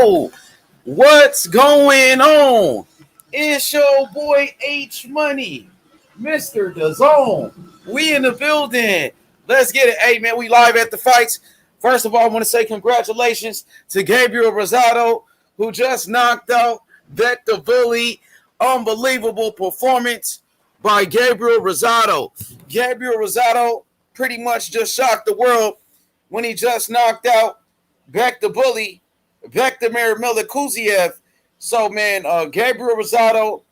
Yo, what's going on? It's your boy H Money, Mr. DAZN. We in the building. Let's get it. Hey, man, we live at the fights. First of all, I want to say congratulations to Gabriel Rosado, who just knocked out Bet the Bully. Unbelievable performance by Gabriel Rosado. Gabriel Rosado pretty much just shocked the world when he just knocked out Bet the Bully, Vectomir Milikuziev. So, man, Gabriel Rosado,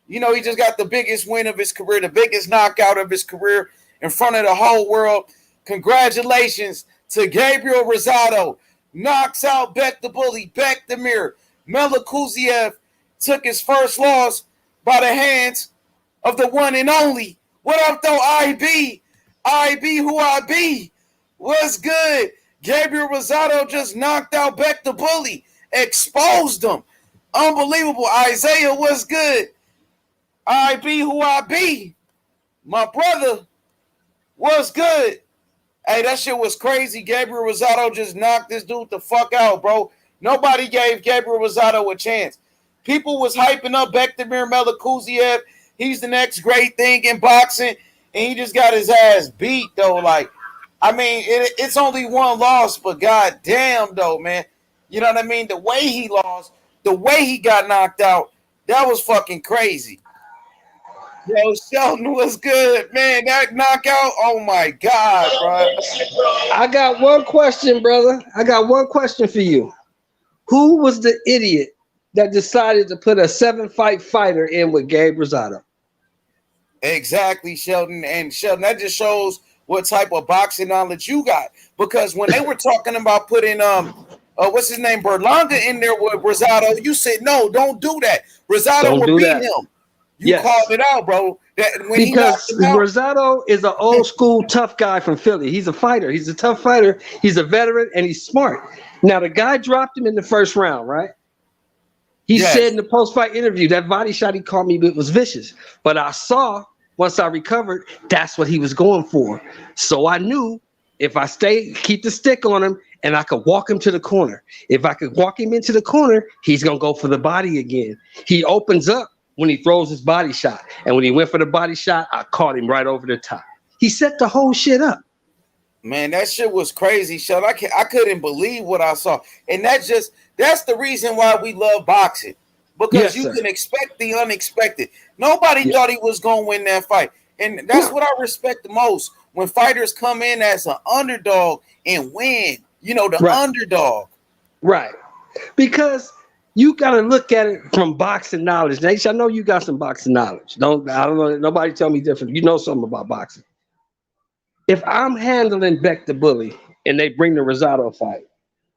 you know, he just got the biggest win of his career, the biggest knockout of his career in front of the whole world. Congratulations to Gabriel Rosado. Knocks out Bet the Bully, Vectomir Milikuziev. Took his first loss by the hands of the one and only. What up, though, IB? IB who I be. What's good? Gabriel Rosado just knocked out Bet the Bully. Exposed him. Unbelievable. Isaiah, what's good? IB who I be. My brother, what's good? Hey, that shit was crazy. Gabriel Rosado just knocked this dude the fuck out, bro. Nobody gave Gabriel Rosado a chance. People was hyping up Vectomir Milikuziev. He's the next great thing in boxing, and he just got his ass beat, though. Like, I mean, it's only one loss, but goddamn, though, man. You know what I mean? The way he lost, the way he got knocked out, that was fucking crazy. Yo, Sheldon was good, man. That knockout, oh my God, bro. I got one question, brother. I got one question for you. Who was the idiot that decided to put a 7-fight fighter in with Gabe Rosado? Exactly, Sheldon. And Sheldon, that just shows what type of boxing knowledge you got. Because when they were talking about putting what's his name, Berlanga in there with Rosado, you said no, don't do that. Rosado will beat him. You called it out, bro. That when because Rosado is an old school tough guy from Philly. He's a fighter. He's a tough fighter. He's a veteran and he's smart. Now the guy dropped him in the first round, right? He said in the post-fight interview that body shot he called me it was vicious. But I saw once I recovered, that's what he was going for. So I knew if I keep the stick on him, and I could walk him to the corner. If I could walk him into the corner, he's gonna go for the body again. He opens up when he throws his body shot. And when he went for the body shot, I caught him right over the top. He set the whole shit up. Man, that shit was crazy, Sheldon. I couldn't believe what I saw. And that's the reason why we love boxing. Because you can expect the unexpected. Nobody thought he was going to win that fight. And that's what I respect the most. When fighters come in as an underdog and win. You know, the underdog. Right. Because you got to look at it from boxing knowledge. Nate, I know you got some boxing knowledge. I don't know. Nobody tell me different. You know something about boxing. If I'm handling Beck the Bully and they bring the Rosado fight,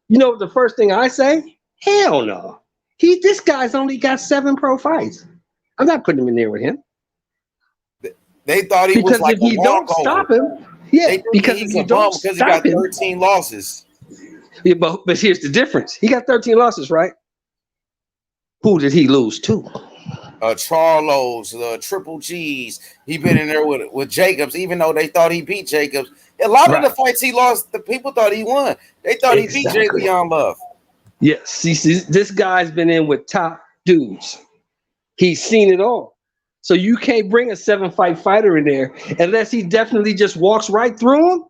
you know the first thing I say? Hell no. This guy's only got 7 pro fights. I'm not putting him in there with him. They thought he was like if you don't stop him, because if you don't stop him, he got 13 losses. Yeah, but here's the difference. He got 13 losses, right? Who did he lose to? Charlos, the Triple G's. He been in there with Jacobs, even though they thought he beat Jacobs. A lot of the fights he lost, the people thought he won. They thought he beat Jay Leon Love. Yes, see, this guy's been in with top dudes. He's seen it all. So you can't bring a 7-fight fighter in there unless he definitely just walks right through him.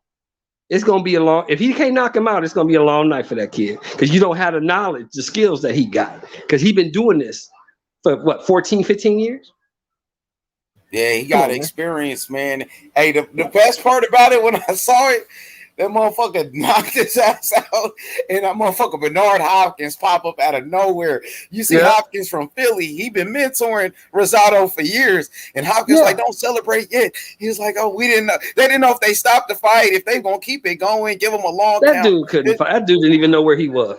It's going to be a long, if he can't knock him out, it's going to be a long night for that kid because you don't have the knowledge, the skills that he got because he's been doing this for what, 14, 15 years? Yeah, he got experience, man. Hey, the best part about it when I saw it, that motherfucker knocked his ass out, and that motherfucker Bernard Hopkins pop up out of nowhere. You see Hopkins from Philly. He been mentoring Rosado for years, and Hopkins like, don't celebrate yet. He was like, oh, we didn't know. They didn't know if they stopped the fight, if they gonna keep it going, give him a long count. Dude couldn't fight. That dude didn't even know where he was.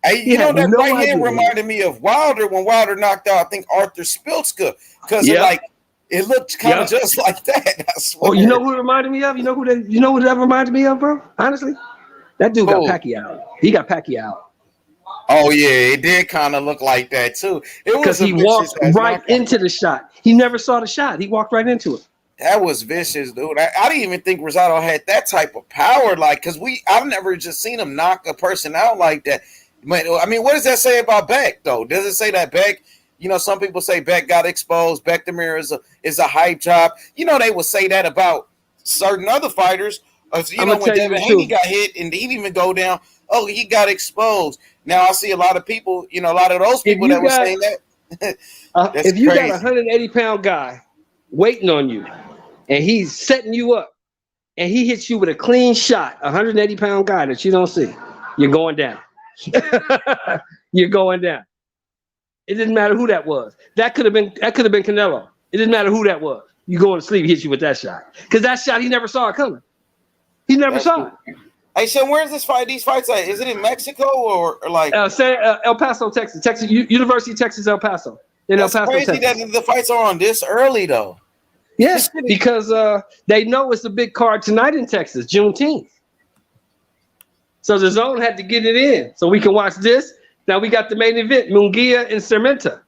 Hey, you know, that right hand reminded me of Wilder when Wilder knocked out, I think, Arthur Spiltzka, because it looked kind of just like that. I swear. Oh, you know who it reminded me of? You know who that reminded me of, bro? Honestly, that dude got Pacquiao. He got Pacquiao. Oh yeah, it did kind of look like that too. It was because he walked right into the shot. He never saw the shot. He walked right into it. That was vicious, dude. I didn't even think Rosado had that type of power. Like, because I've never just seen him knock a person out like that. But I mean, what does that say about Beck though? Does it say that Beck? You know, some people say Beck got exposed. Beck Demir is a hype job. You know, they would say that about certain other fighters. You know, when Devin Haney got hit and he didn't even go down, oh, he got exposed. Now I see a lot of people, you know, a lot of those people that were saying that. If you got a 180-pound guy waiting on you and he's setting you up and he hits you with a clean shot, a 180-pound guy that you don't see, you're going down. You're going down. It didn't matter who that was. That could have been Canelo. It didn't matter who that was. You going to sleep, he hits you with that shot. Because that shot, he never saw it coming. He never saw it. Hey, so where's this fight? These fights at? Is it in Mexico or like El Paso, Texas? University of Texas, El Paso. That's El Paso, crazy Texas. That the fights are on this early though. Yeah, because they know it's a big card tonight in Texas, Juneteenth. So the zone had to get it in so we can watch this. Now we got the main event, Munguia and Szeremeta.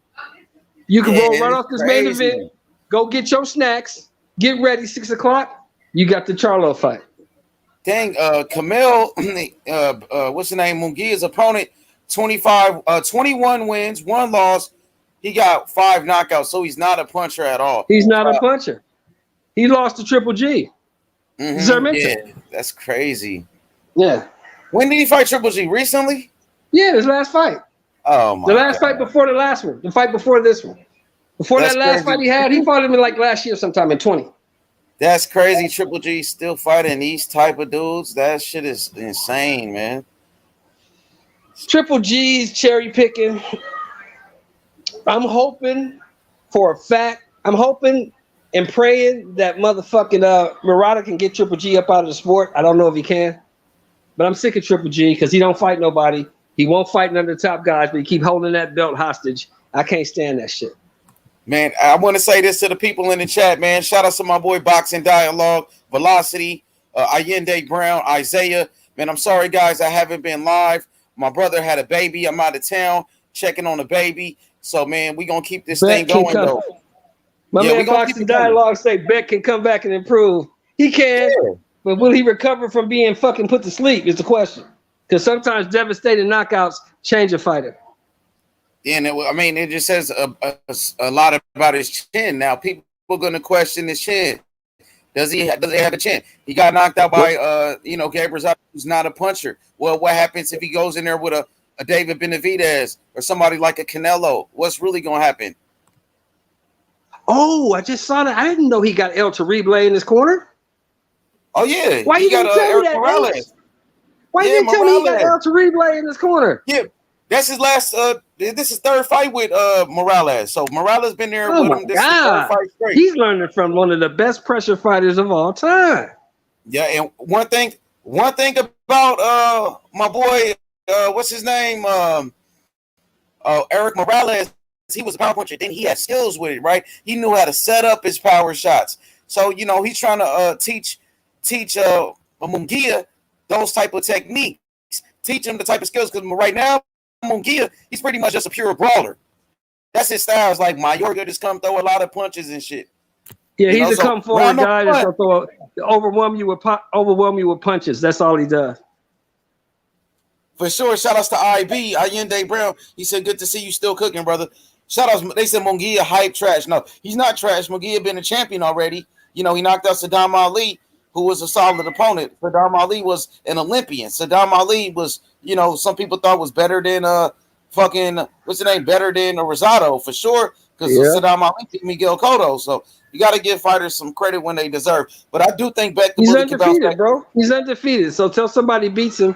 You can roll right off this main event. Go get your snacks. Get ready, 6 o'clock. You got the Charlo fight. Dang, Kamil, what's the name? Munguia's opponent, 21 wins, 1 loss. He got 5 knockouts, so he's not a puncher at all. He's not a puncher. He lost to Triple G. Yeah, that's crazy. Yeah. When did he fight Triple G? Recently? Yeah, his last fight. Oh my! The last fight before the last one. The fight before this one. Before that last fight he fought him in like last year sometime in 20. That's crazy. Triple G still fighting these type of dudes. That shit is insane, man. Triple G's cherry picking. I'm hoping for a fact. I'm hoping and praying that motherfucking Murata can get Triple G up out of the sport. I don't know if he can. But I'm sick of Triple G because he don't fight nobody. He won't fight none of the top guys, but he keep holding that belt hostage. I can't stand that shit. Man, I want to say this to the people in the chat, man. Shout out to my boy Boxing Dialogue, Velocity, Allende Brown, Isaiah. Man, I'm sorry, guys. I haven't been live. My brother had a baby. I'm out of town checking on the baby. So, man, we're going to keep this thing going, though. My man Boxing Dialogue say Beck can come back and improve. He can. Yeah. But will he recover from being fucking put to sleep is the question. Because sometimes devastating knockouts change a fighter. Yeah, and it just says a lot about his chin. Now, people are going to question his chin. Does he have a chin? He got knocked out by, Gabriel Rosado, who's not a puncher. Well, what happens if he goes in there with a David Benavidez or somebody like a Canelo? What's really going to happen? Oh, I just saw that. I didn't know he got El Terrible in his corner. Oh, yeah. Why you didn't tell me that? Morales. Why you didn't tell me he got El Terrible in his corner? Yeah, that's his last. This is third fight with Morales. So Morales been there with him. This is third fight straight. He's learning from one of the best pressure fighters of all time. Yeah, and one thing about my boy, what's his name? Eric Morales. He was a power puncher. Then he had skills with it, right? He knew how to set up his power shots. So he's trying to teach Munguia those type of techniques, teach him the type of skills. Because right now, Munguia, he's pretty much just a pure brawler. That's his style. It's like Mayorga just come throw a lot of punches and shit. Yeah, he's a come forward guy that's gonna overwhelm you with punches. That's all he does. For sure. Shout outs to IB, Allende Brown. He said, "Good to see you still cooking, brother." Shout outs. They said Munguia hype trash. No, he's not trash. Munguia been a champion already. He knocked out Saddam Ali, who was a solid opponent. Saddam Ali was an Olympian. Saddam Ali was, some people thought was better than better than Rosado for sure, because Saddam Ali beat Miguel Cotto. So you got to give fighters some credit when they deserve. But I do think Beck he's undefeated, bro. He's undefeated. So tell somebody beats him.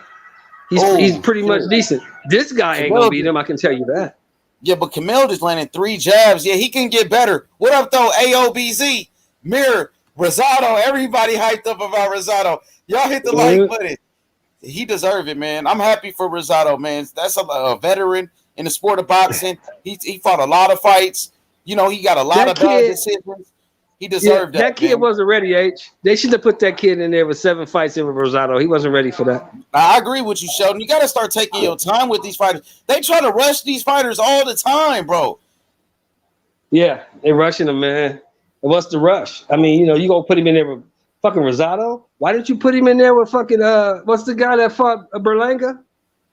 He's pretty much decent. This guy ain't gonna beat him. I can tell you that. Yeah, but Kamil just landing 3 jabs. Yeah, he can get better. What up though? AOBZ. Mirror, Rosado, everybody hyped up about Rosado. Y'all hit the like button. He deserved it, man. I'm happy for Rosado, man. That's a veteran in the sport of boxing. He fought a lot of fights. He got a lot of bad decisions. He deserved that. That kid wasn't ready, H. They should have put that kid in there with 7 fights in with Rosado. He wasn't ready for that. I agree with you, Sheldon. You got to start taking your time with these fighters. They try to rush these fighters all the time, bro. Yeah, they're rushing them, man. And what's the rush? I mean, you gonna put him in there with fucking Rosado? Why didn't you put him in there with fucking what's the guy that fought Berlanga?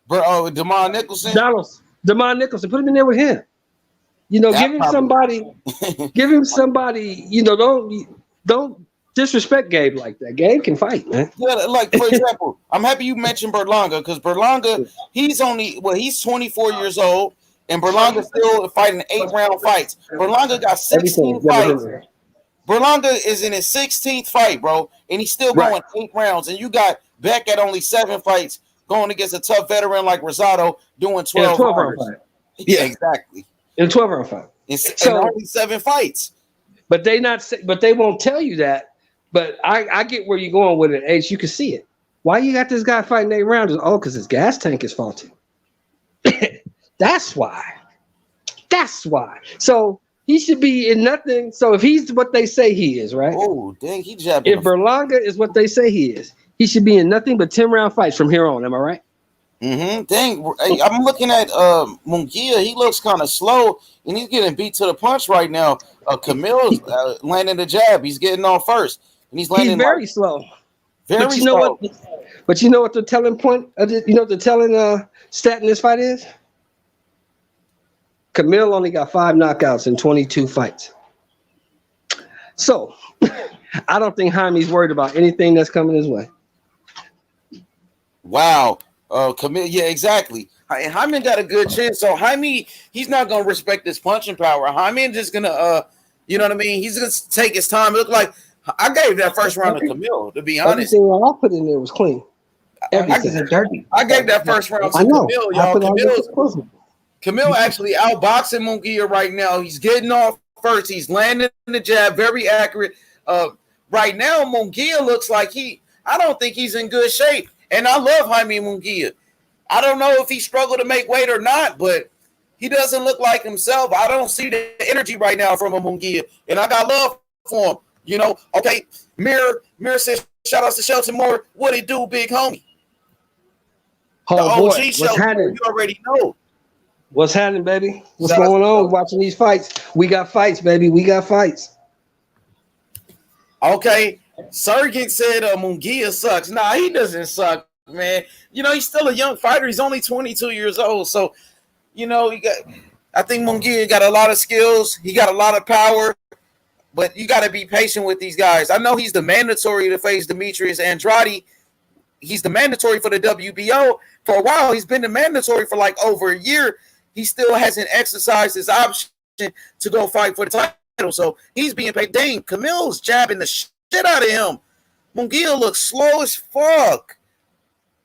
Bro, Demond Nicholson. Demond Nicholson, put him in there with him. You know, give him somebody. You know, don't disrespect Gabe like that. Gabe can fight, man. Yeah, like for example, I'm happy you mentioned Berlanga because Berlanga, he's 24 years old, and Berlanga's still fighting 8-round fights. Berlanga got 16 fights. Berlanga is in his 16th fight, bro, and he's still going 8 rounds. And you got Beck at only 7 fights going against a tough veteran like Rosado doing 12 round fight. Yeah, exactly. In a 12-round fight. So only 7 fights. But they won't tell you that. But I get where you're going with it, H. You can see it. Why you got this guy fighting 8 rounds? Oh, because his gas tank is faulty. That's why. So he should be in nothing. So if he's what they say he is, right? Oh, dang, he jabbing. If Berlanga is what they say he is, he should be in nothing but 10-round fights from here on. Am I right? Mm-hmm. Dang, I'm looking at Munguia. He looks kind of slow, and he's getting beat to the punch right now. Kamil's landing the jab. He's getting off first, and he's landing. He's very slow. Very but you slow. know what? But you know what the telling point? You know what the telling stat in this fight is? Kamil only got 5 knockouts in 22 fights. So I don't think Jaime's worried about anything that's coming his way. Wow. Kamil, yeah, exactly. Jaime got a good chance. So Jaime, he's not gonna respect his punching power. Jaime just gonna you know what I mean? He's gonna take his time. It looked like I gave that first round to Kamil, to be honest. Everything I put in there was clean. Everything. I gave that first round to Kamil, y'all. Kamil actually outboxing Munguia right now. He's getting off first. He's landing the jab, very accurate. Right now, Munguia looks like I don't think he's in good shape. And I love Jaime Munguia. I don't know if he struggled to make weight or not, but he doesn't look like himself. I don't see the energy right now from a Munguia. And I got love for him. You know, okay, Mirror says, shout out to Shelton Moore. What it do, big homie? Oh, the OG boy. Shelton, you already know. What's happening, baby? What's going on? Watching these fights. We got fights, baby. We got fights. Okay. Sergeant said Munguia sucks. Nah, he doesn't suck, man. You know, he's still a young fighter. He's only 22 years old. So, you know, I think Munguia got a lot of skills. He got a lot of power. But you got to be patient with these guys. I know he's the mandatory to face Demetrius Andrade. He's the mandatory for the WBO. For a while, he's been the mandatory for like over a year. He still hasn't exercised his option to go fight for the title. So he's being paid. Dang, Kamil's jabbing the shit out of him. Munguia looks slow as fuck.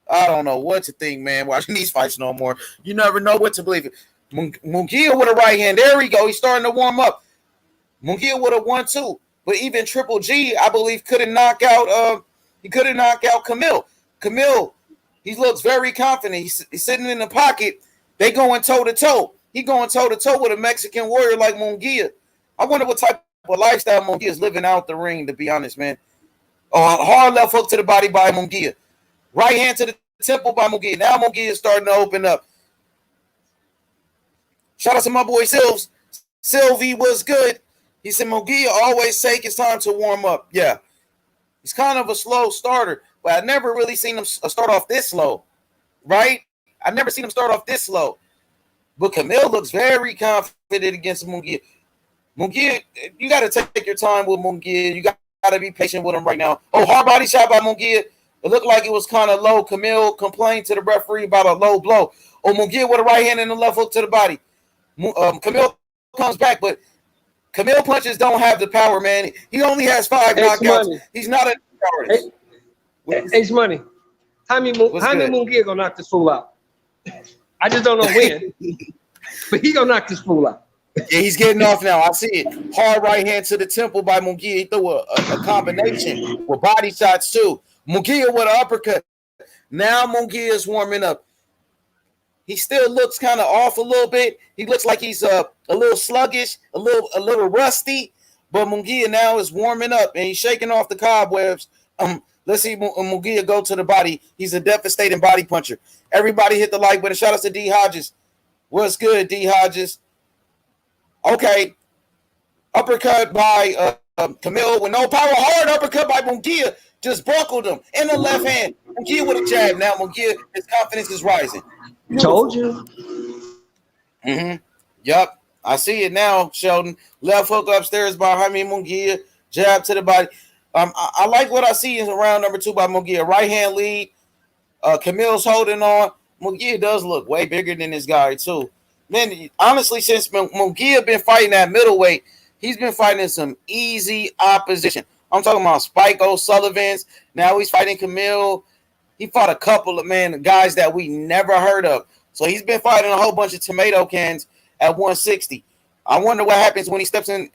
I don't know what to think, man, watching these fights no more. You never know what to believe. Munguia with a right hand. There we go. He's starting to warm up. Munguia with a 1-2. But even Triple G, I believe, couldn't knock out Kamil. Kamil, he looks very confident. He's sitting in the pocket. They going toe-to-toe. He going toe-to-toe with a Mexican warrior like Munguia. I wonder what type of lifestyle Munguia is living out the ring, to be honest, man. Oh, hard left hook to the body by Munguia. Right hand to the temple by Munguia. Now Munguia is starting to open up. Shout out to my boy Silves. Sylvie was good. He said Munguia always take his time to warm up. Yeah. He's kind of a slow starter, but I've never really seen him start off this slow, right? I've never seen him start off this slow. But Kamil looks very confident against Munguia. Munguia, you got to take your time with Munguia. You got to be patient with him right now. Oh, hard body shot by Munguia. It looked like it was kind of low. Kamil complained to the referee about a low blow. Oh, Munguia with a right hand and a left hook to the body. Kamil comes back, but Kamil punches don't have the power, man. He only has 5 knockouts. Money. He's not a artist. Ace Money. Jaime Munguia gonna knock this fool out. I just don't know when, but he gonna knock this fool out. Yeah, he's getting off now. I see it. Hard right hand to the temple by Munguia. He threw a combination with body shots too. Munguia with an uppercut. Now Munguia is warming up. He still looks kind of off a little bit. He looks like he's a little sluggish, a little rusty. But Munguia now is warming up and he's shaking off the cobwebs. Let's see Munguia go to the body. He's a devastating body puncher. Everybody hit the like button. Shout out to D Hodges. What's good, D Hodges? Okay. Uppercut by Kamil with no power. Hard uppercut by Munguia. Just buckled him in the left hand. Munguia with a jab. Now Munguia, his confidence is rising. Told you. Yup. I see it now, Sheldon. Left hook upstairs by Jaime Munguia. Jab to the body. I like what I see in round number 2 by Munguia. Right hand lead. Kamil's holding on. Munguia does look way bigger than this guy, too. Man, honestly, since Munguia been fighting at middleweight, he's been fighting some easy opposition. I'm talking about Spike O'Sullivan's. Now he's fighting Kamil. He fought a couple of guys that we never heard of. So he's been fighting a whole bunch of tomato cans at 160. I wonder what happens when he steps in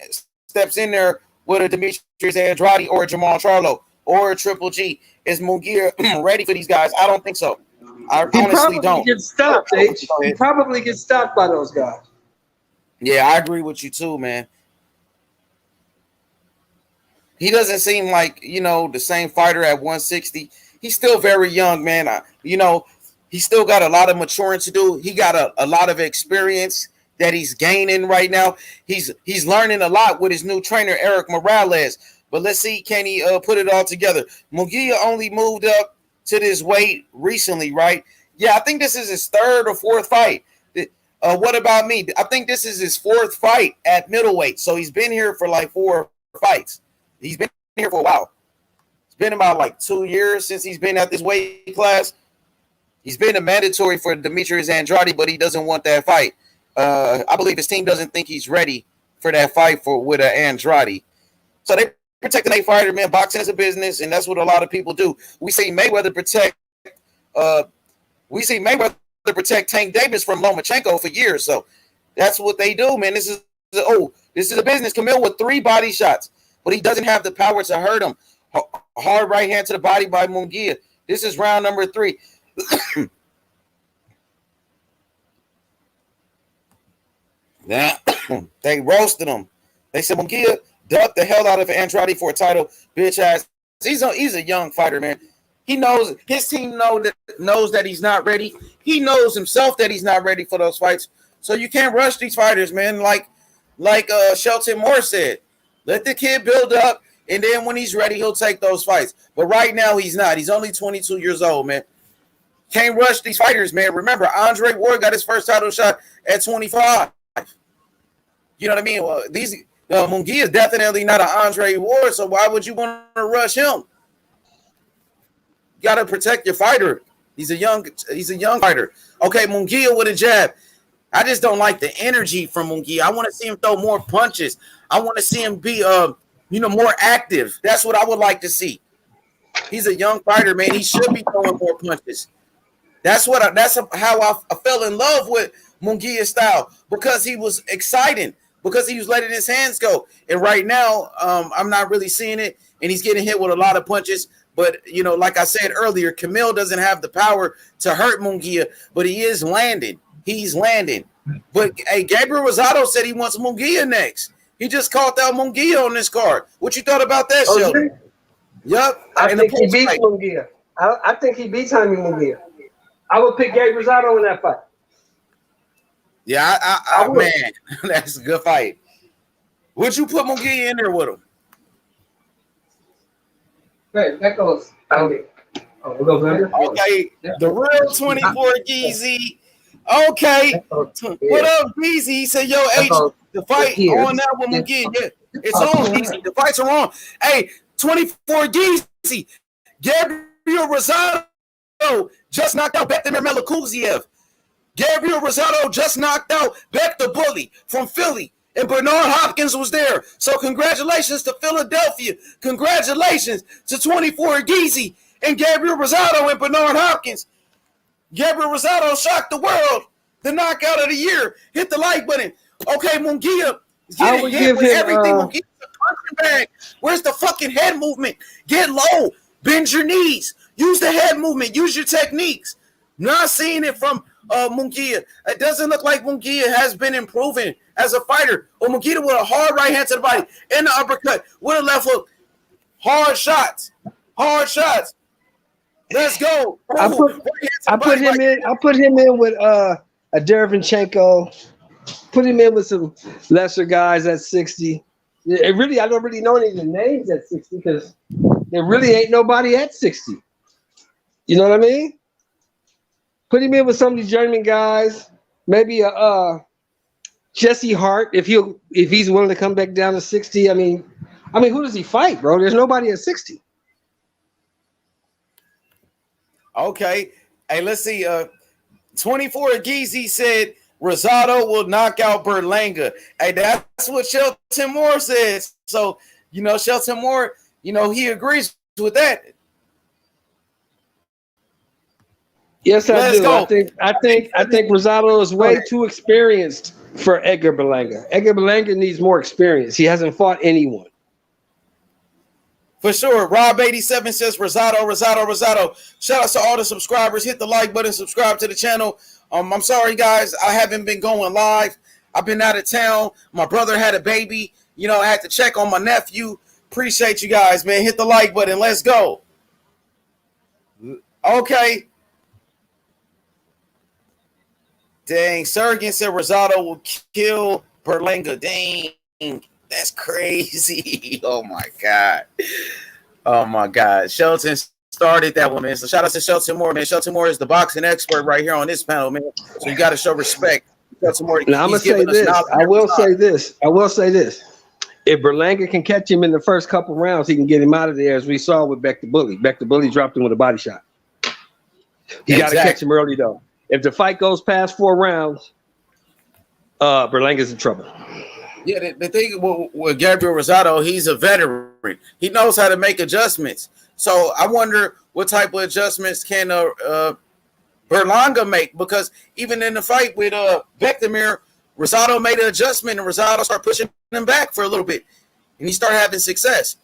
there with a Demetrius Andrade or a Jamal Charlo or a Triple G. Is Munguia ready for these guys? I don't think so. I honestly don't. Gets stopped, He probably gets stopped by those guys. Yeah, I agree with you too, man. He doesn't seem like, the same fighter at 160. He's still very young, man. He's still got a lot of maturing to do. He got a lot of experience that he's gaining right now. He's learning a lot with his new trainer, Eric Morales. But let's see, can he put it all together? Munguia only moved up to this weight recently, right? Yeah, I think this is his 3rd or 4th fight. What about me? I think this is his 4th fight at middleweight. So he's been here for like 4 fights. He's been here for a while. It's been about like 2 years since he's been at this weight class. He's been a mandatory for Demetrius Andrade, but he doesn't want that fight. I believe his team doesn't think he's ready for that fight with Andrade. So they protect an fighter, man. Boxing is a business, and that's what a lot of people do. We see Mayweather protect Tank Davis from Lomachenko for years. So that's what they do, man. This is a business. Kamil with 3 body shots, but he doesn't have the power to hurt him. Hard right hand to the body by Munguia. This is round number 3. Now they roasted him. They said Munguia ducked the hell out of Andrade for a title, bitch ass. He's a young fighter, man. He knows his team knows that he's not ready. He knows himself that he's not ready for those fights. So you can't rush these fighters, man. Like Shelton Moore said, let the kid build up, and then when he's ready, he'll take those fights. But right now, he's not. He's only 22 years old, man. Can't rush these fighters, man. Remember, Andre Ward got his first title shot at 25. You know what I mean? Well, Munguia is definitely not an Andre Ward, so why would you want to rush him? You got to protect your fighter. He's a young fighter. Okay, Munguia with a jab. I just don't like the energy from Munguia. I want to see him throw more punches. I want to see him be more active. That's what I would like to see. He's a young fighter, man. He should be throwing more punches. That's how I fell in love with Munguia's style, because he was exciting, because he was letting his hands go. And right now, I'm not really seeing it, and he's getting hit with a lot of punches. But, like I said earlier, Kamil doesn't have the power to hurt Munguia, but he is landing. He's landing. But, hey, Gabriel Rosado said he wants Munguia next. He just called out Munguia on this card. What you thought about that, Sheldon? Yep. I think he beats Munguia. I think he beats Jaime Munguia. I would pick Gabriel Rosado in that fight. Yeah, I man, that's a good fight. Would you put Munguia in there with him? Hey, that goes. Okay, the real 24 Geezy. Okay, what up, Geezy? He said, "Yo, H, the fight on that with Munguia. Yeah, it's on, Geezy. The fights are on. Hey, 24 Geezy. Gabriel Rosado just knocked out Bektemir Melikuziev. Gabriel Rosado just knocked out Beck the Bully from Philly, and Bernard Hopkins was there. So congratulations to Philadelphia. Congratulations to 24 Geezy and Gabriel Rosado and Bernard Hopkins. Gabriel Rosado shocked the world. The knockout of the year. Hit the like button. Okay, Munguia is getting hit with everything. Munguia's a punching bag. Where's the fucking head movement? Get low. Bend your knees. Use the head movement. Use your techniques. Not seeing it from Munguia. It doesn't look like Munguia has been improving as a fighter. Or Munguia with a hard right hand to the body and the uppercut with a left hook. Hard shots. Hard shots. Let's go. I put him in with a Derevyanchenko. Put him in with some lesser guys at 60. I don't really know any of the names at 60 because there really ain't nobody at 60. You know what I mean? Put him in with some of these journeyman guys. Maybe a Jesse Hart if he's willing to come back down to 60. I mean, who does he fight, bro? There's nobody at 60. Okay. Hey, let's see. 24 Geezy said Rosado will knock out Berlanga. Hey, that's what Shelton Moore says. So, Shelton Moore, he agrees with that. Yes, I do. Go. I think Rosado is way too experienced for Edgar Berlanga. Edgar Berlanga needs more experience. He hasn't fought anyone. For sure. Rob87 says Rosado. Shout out to all the subscribers. Hit the like button, subscribe to the channel. I'm sorry, guys. I haven't been going live. I've been out of town. My brother had a baby. I had to check on my nephew. Appreciate you guys, man. Hit the like button. Let's go. Okay. Dang. Sergen said Rosado will kill Berlanga. Dang. That's crazy. Oh, my God. Shelton started that one, man. So shout out to Shelton Moore, man. Shelton Moore is the boxing expert right here on this panel, man. So you got to show respect. Shelton Moore, now, I'm going to say this. I will say this. If Berlanga can catch him in the first couple rounds, he can get him out of there, as we saw with Beck the Bully. Beck the Bully dropped him with a body shot. You got to catch him early, though. If the fight goes past 4 rounds, Berlanga's in trouble. Yeah, the thing with Gabriel Rosado, he's a veteran. He knows how to make adjustments. So I wonder what type of adjustments can Berlanga make, because even in the fight with Bektemir, Rosado made an adjustment and Rosado started pushing him back for a little bit, and he started having success.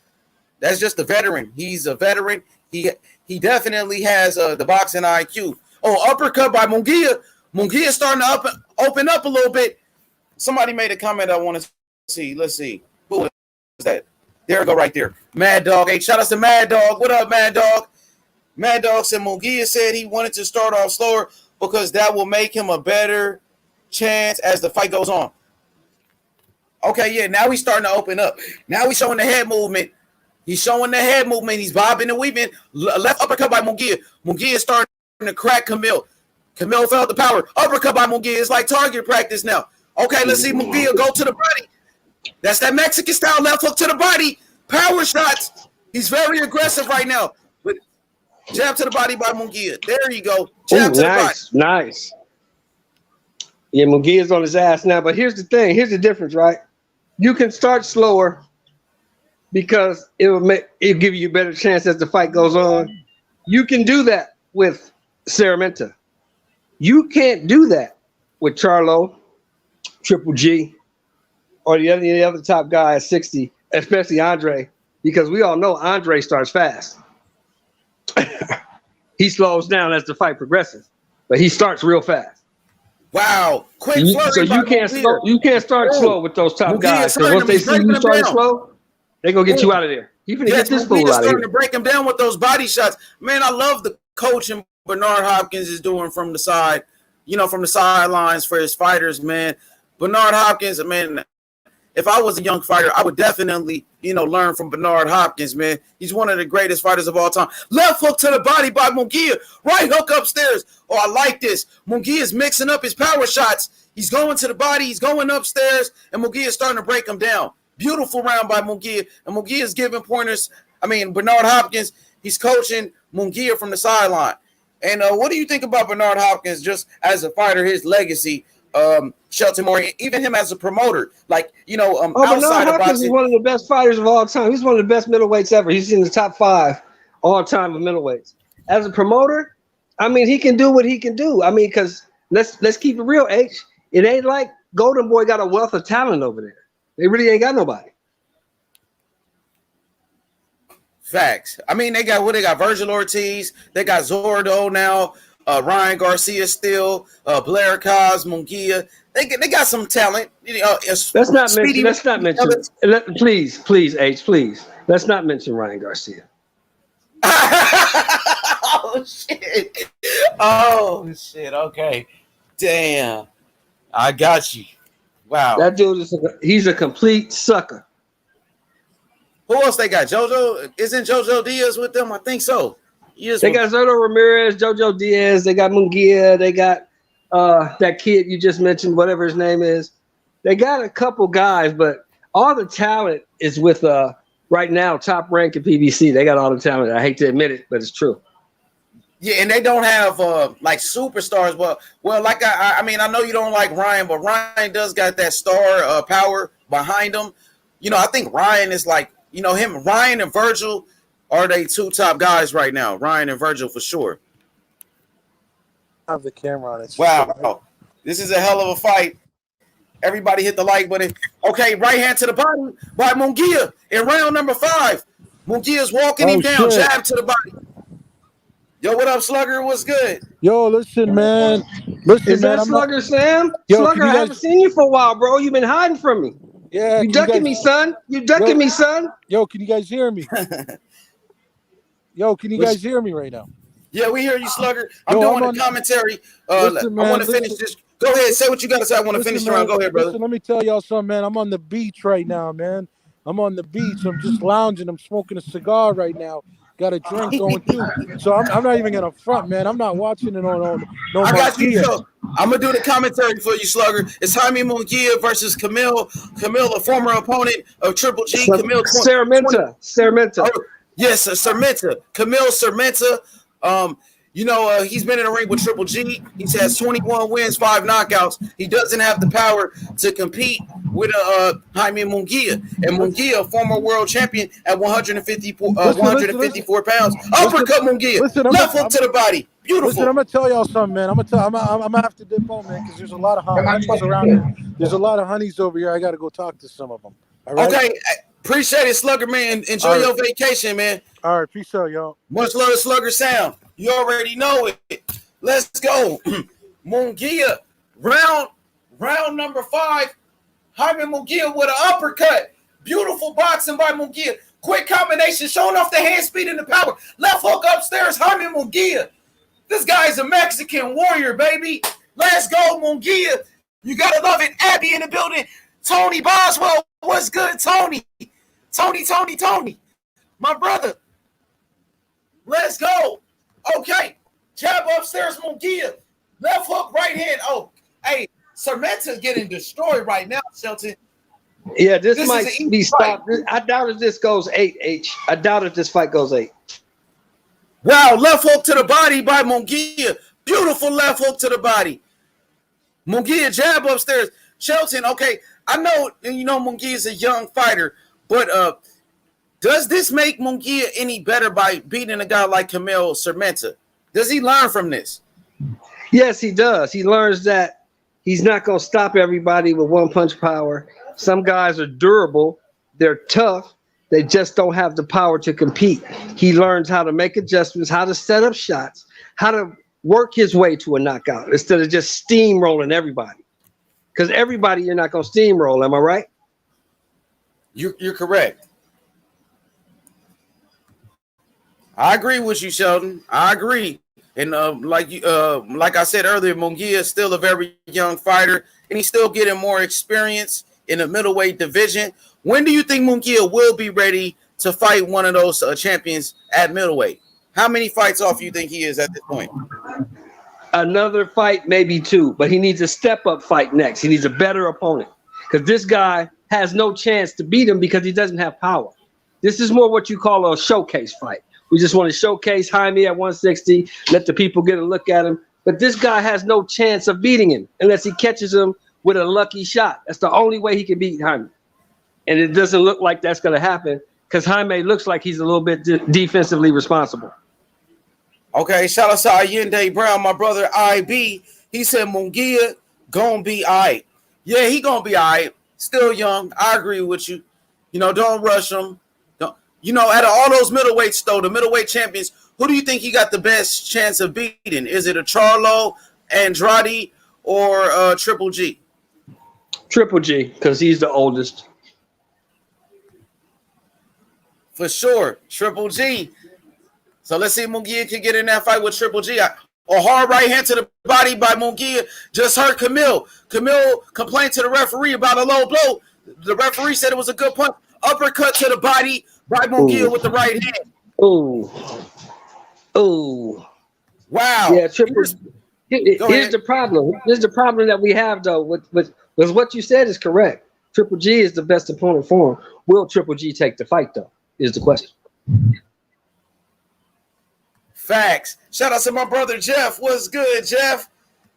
That's just a veteran. He's a veteran. He definitely has the boxing IQ. Oh, uppercut by Munguia. Munguia starting to open up a little bit. Somebody made a comment I want to see. Let's see. Who is that? There we go right there. Mad Dog. Hey, shout out to Mad Dog. What up, Mad Dog? Mad Dog said Munguia said he wanted to start off slower because that will make him a better chance as the fight goes on. Okay, yeah, now he's starting to open up. Now he's showing the head movement. He's bobbing and weaving. Left uppercut by Munguia. Munguia is starting to crack Kamil. Kamil felt the power. Uppercut by Munguia. It's like target practice now. Okay, let's see Munguia go to the body. That's that Mexican style left hook to the body. Power shots. He's very aggressive right now. But jab to the body by Munguia. There you go. Jab to the body. Nice. Yeah, Munguia's on his ass now. But here's the thing. Here's the difference, right? You can start slower because it'll give you a better chance as the fight goes on. You can do that with Szeremeta. You can't do that with Charlo, Triple G, or the other top guy at 60, especially Andre, because we all know Andre starts fast. He slows down as the fight progresses, but he starts real fast. Wow, quick flurry. So you can't start slow with those top guys. Because once they see you starting slow, they're gonna get you out of there. Even to get this fool out of here. Starting to break him down with those body shots. Man, I love the coaching Bernard Hopkins is doing from the side, from the sidelines for his fighters, man. Bernard Hopkins, man, if I was a young fighter, I would definitely, learn from Bernard Hopkins, man. He's one of the greatest fighters of all time. Left hook to the body by Munguia. Right hook upstairs. Oh, I like this. Munguia's mixing up his power shots. He's going to the body. He's going upstairs, and Munguia's starting to break him down. Beautiful round by Munguia. And Munguia's giving pointers. Bernard Hopkins, he's coaching Munguia from the sideline. And what do you think about Bernard Hopkins just as a fighter, his legacy? Shelton Moore, even him as a promoter, outside Bernard of Hopkins boxing, is one of the best fighters of all time. He's one of the best middleweights ever. He's in the top 5 all time of middleweights. As a promoter, he can do what he can do. Because let's keep it real, H. It ain't like Golden Boy got a wealth of talent over there. They really ain't got nobody. Facts. They got Virgil Ortiz, they got Zordo now. Ryan Garcia still, Blair Cos, Munguia. They got some talent. Let's not mention. Please, H, please. Let's not mention Ryan Garcia. Oh shit. Okay. Damn. I got you. Wow. That dude he's a complete sucker. Who else they got? JoJo? Isn't JoJo Diaz with them? I think so. They got Zurdo Ramirez, JoJo Diaz. They got Munguia. They got that kid you just mentioned, whatever his name is. They got a couple guys, but all the talent is with right now top rank in PBC. They got all the talent. I hate to admit it, but it's true. Yeah, and they don't have like superstars. Well, like I mean, I know you don't like Ryan, but Ryan does got that star power behind him. You know, I think Ryan is like, you know, him, Ryan and Virgil are they two top guys right now. Ryan and Virgil for sure. I have the camera on it. Wow, this is a hell of a fight. Everybody hit the like button. Okay, right hand to the body by Munguia in round number 5. Munguia's walking him down, jab to the body. Yo, what up, Slugger? What's good? Yo, listen, man. Is that Slugger, Sam? Yo, Slugger, I haven't seen you for a while, bro. You've been hiding from me. Yeah. You ducking me, son. You ducking me, son. Yo, can you guys hear me? Yo, can you guys hear me right now? Yeah, we hear you, Slugger. I'm doing a commentary. Listen, man, I want to finish this. Go ahead, say what you got to say. I want to finish around. Go ahead, brother. Listen, let me tell y'all something, man. I'm on the beach right now, man. I'm on the beach. I'm just lounging. I'm smoking a cigar right now. Got a drink going too. So I'm not even gonna front, man. I'm not watching it on no. I got you. So I'm gonna do the commentary for you, Slugger. It's Jaime Munguia versus Kamil. Kamil, a former opponent of Triple G. Kamil Szeremeta. Oh, yes, Szeremeta. Kamil Szeremeta. You know, he's been in the ring with Triple G. He has 21 wins, 5 knockouts. He doesn't have the power to compete with Jaime Munguia. And Munguia, former world champion at 154 pounds. Uppercut Munguia. Left hook to the body. Beautiful. Listen, I'm going to tell y'all something, man. I'm going to have to dip on, man, because there's a lot of honeys around here. There's a lot of honeys over here. I got to go talk to some of them. All right? Okay. Appreciate it, Slugger, man. Enjoy your vacation, man. All right. Peace out, y'all. Much love to Slugger Sound. You already know it. Let's go. Munguia, round number 5. Jaime Munguia with an uppercut. Beautiful boxing by Munguia. Quick combination, showing off the hand speed and the power. Left hook upstairs, Jaime Munguia. This guy's a Mexican warrior, baby. Let's go, Munguia. You gotta love it. Abby in the building. Tony Boswell, what's good, Tony? Tony. My brother. Let's go. Okay. Jab upstairs, Munguia. Left hook, right hand. Oh, hey, Szeremeta's getting destroyed right now, Shelton. Yeah, this might be stopped. I doubt if this goes 8, H. I doubt if this fight goes 8. Wow, left hook to the body by Munguia. Beautiful left hook to the body. Munguia jab upstairs. Shelton, okay, I know, you know, Munguia is a young fighter, but does this make Munguia any better by beating a guy like Kamil Szeremeta? Does he learn from this? Yes, he does. He learns that he's not going to stop everybody with one punch power. Some guys are durable. They're tough. They just don't have the power to compete. He learns how to make adjustments, how to set up shots, how to work his way to a knockout instead of just steamrolling everybody. Because everybody you're not going to steamroll. Am I right? You're correct. I agree with you, Sheldon. I agree. And like I said earlier, Munguia is still a very young fighter, and he's still getting more experience in the middleweight division. When do you think Munguia will be ready to fight one of those champions at middleweight? How many fights off you think he is at this point? Another fight, maybe 2, but he needs a step-up fight next. He needs a better opponent because this guy has no chance to beat him because he doesn't have power. This is more what you call a showcase fight. We just want to showcase Jaime at 160, let the people get a look at him. But this guy has no chance of beating him unless he catches him with a lucky shot. That's the only way he can beat Jaime. And it doesn't look like that's going to happen because Jaime looks like he's a little bit defensively responsible. Okay, shout out to Allende Brown, my brother IB. He said Munguia gonna be all right. Yeah, he gonna be all right. Still young. I agree with you. You know, don't rush him. You know, out of all those middleweights, though, the middleweight champions, who do you think he got the best chance of beating? Is it a Charlo, Andrade, or Triple G? Triple G, because he's the oldest. For sure, Triple G. So let's see if Munguia can get in that fight with Triple G. A hard right hand to the body by Munguia just hurt Kamil. Kamil complained to the referee about a low blow. The referee said it was a good punch. Uppercut to the body By Munguia with the right hand. Ooh. Wow. Yeah, here's the problem. Here's the problem that we have, though, with what you said is correct. Triple G is the best opponent for him. Will Triple G take the fight, though, is the question. Facts. Shout out to my brother Jeff. What's good, Jeff?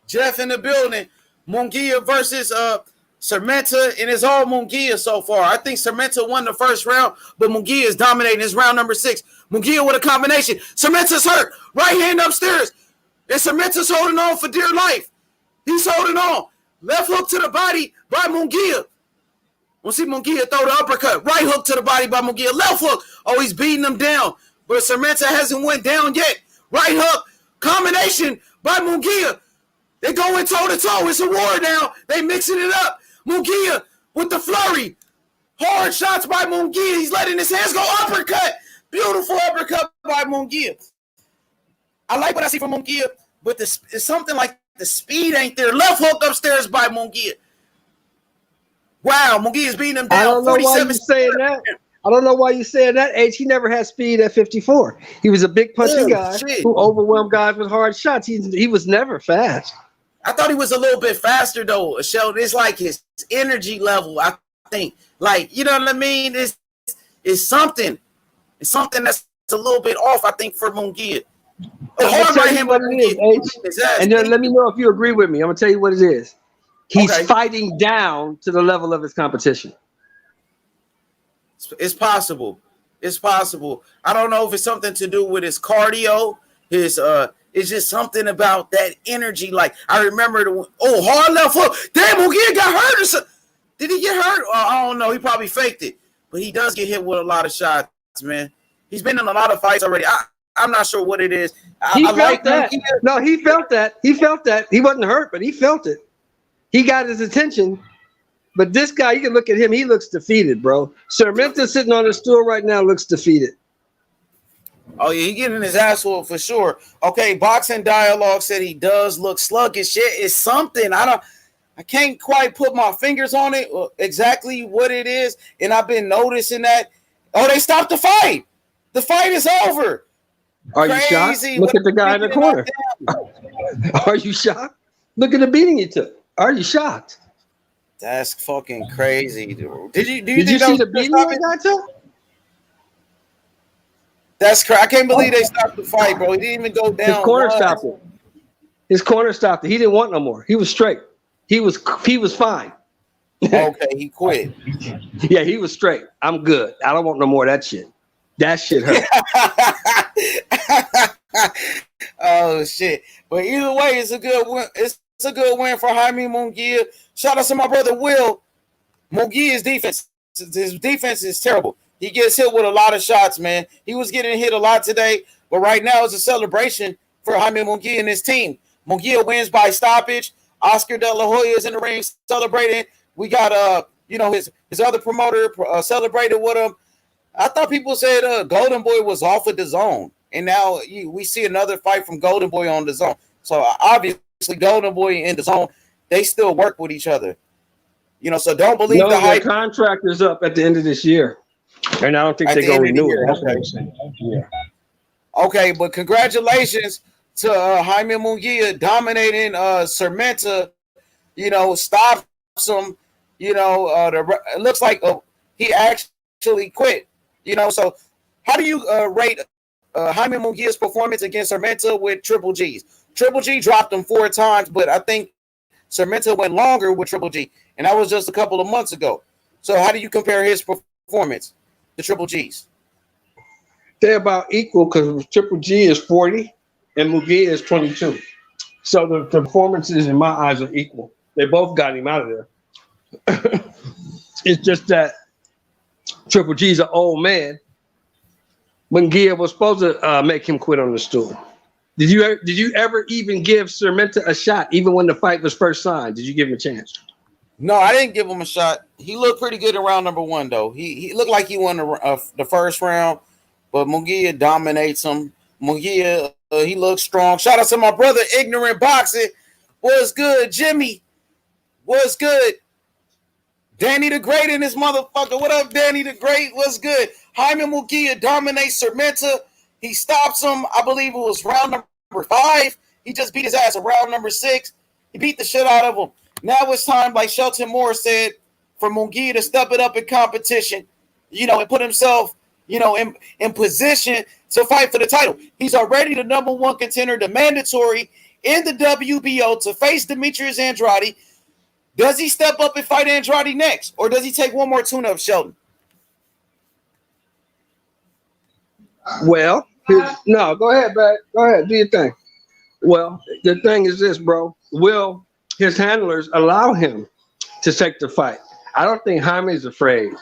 Jeff in the building. Munguia versus Szeremeta, and it's all Munguia so far. I think Szeremeta won the first round, but Munguia is dominating. It's round number 6. Munguia with a combination. Szeremeta's hurt. Right hand upstairs. And Szeremeta's holding on for dear life. He's holding on. Left hook to the body by Munguia. We'll see Munguia throw the uppercut. Right hook to the body by Munguia. Left hook. Oh, he's beating him down. But Szeremeta hasn't went down yet. Right hook. Combination by Munguia. They going toe-to-toe. It's a war now. They mixing it up. Munguia with the flurry. Hard shots by Munguia. He's letting his hands go. Uppercut. Beautiful uppercut by Munguia. I like what I see from Munguia, but it's something like the speed ain't there. Left hook upstairs by Munguia. Wow, Munguia's beating him down. I don't know why you're saying that. I don't know why you're saying that, H. He never had speed at 54. He was a big punching guy who overwhelmed guys with hard shots. He was never fast. I thought he was a little bit faster, though, Sheldon. It's like his energy level, I think. Like, you know what I mean? It's something. It's something that's a little bit off, I think, for Munguia. And then let me know if you agree with me. I'm going to tell you what it is. He's fighting down to the level of his competition. It's possible. It's possible. I don't know if it's something to do with his cardio, it's just something about that energy. Like, I remember hard left hook. Damn, Munguia got hurt or something. Did he get hurt? I don't know. He probably faked it. But he does get hit with a lot of shots, man. He's been in a lot of fights already. I'm not sure what it is. He felt that. No, he felt that. He felt that. He wasn't hurt, but he felt it. He got his attention. But this guy, you can look at him. He looks defeated, bro. Szeremeta sitting on the stool right now looks defeated. Oh, yeah, he getting his ass whooped for sure. Okay, Boxing Dialogue said he does look sluggish. Shit, it's something. I can't quite put my fingers on it exactly what it is. And I've been noticing that. Oh, they stopped the fight. The fight is over. Are you shocked? Look at the guy in the corner. Are you shocked? Look at the beating he took. Are you shocked? That's fucking crazy, dude. Did you see the beating that guy took? That's crazy. I can't believe they stopped the fight, bro. He didn't even go down. His corner stopped it. His corner stopped it. He didn't want no more. He was straight. He was fine. Okay, he quit. Yeah, he was straight. I'm good. I don't want no more of that shit. That shit hurt. Oh shit! But either way, it's a good win. It's a good win for Jaime Munguia. Shout out to my brother Will. Munguia's defense. His defense is terrible. He gets hit with a lot of shots, man. He was getting hit a lot today, but right now it's a celebration for Jaime Munguia and his team. Munguia wins by stoppage. Oscar De La Hoya is in the ring celebrating. We got his other promoter celebrated with him. I thought people said Golden Boy was off of the zone, and now we see another fight from Golden Boy on the zone. So obviously Golden Boy and the zone, they still work with each other. So don't believe the hype. Their contract is up at the end of this year, and I don't think they're going to renew it. That's what I'm saying. Yeah. Okay, but congratulations to Jaime Munguia dominating Szeremeta. Stops him. It looks like he actually quit. So how do you rate Jaime Munguia's performance against Szeremeta with Triple G's? Triple G dropped him 4 times, but I think Szeremeta went longer with Triple G, and that was just a couple of months ago. So how do you compare his performance to Triple G's? They're about equal because Triple G is 40 and Munguia is 22. So the performances in my eyes are equal. They both got him out of there. It's just that Triple G's an old man. Munguia was supposed to make him quit on the stool. Did you ever even give Szeremeta a shot, even when the fight was first signed? Did you give him a chance? No, I didn't give him a shot. He looked pretty good in round number 1, though. He looked like he won the first round, but Munguia dominates him. Munguia, he looks strong. Shout out to my brother, Ignorant Boxing. What's good, Jimmy? What's good? Danny the Great in this motherfucker. What up, Danny the Great? What's good? Jaime Munguia dominates Szeremeta. He stops him. I believe it was round number 5. He just beat his ass in round number 6. He beat the shit out of him. Now it's time, like Shelton Moore said, for Munguia to step it up in competition, and put himself, in position to fight for the title. He's already the number 1 contender, the mandatory in the WBO to face Demetrius Andrade. Does he step up and fight Andrade next, or does he take one more tune-up, Sheldon? Well, no, go ahead, bud. Go ahead, do your thing. Well, the thing is this, bro. Will his handlers allow him to take the fight? I don't think Jaime's afraid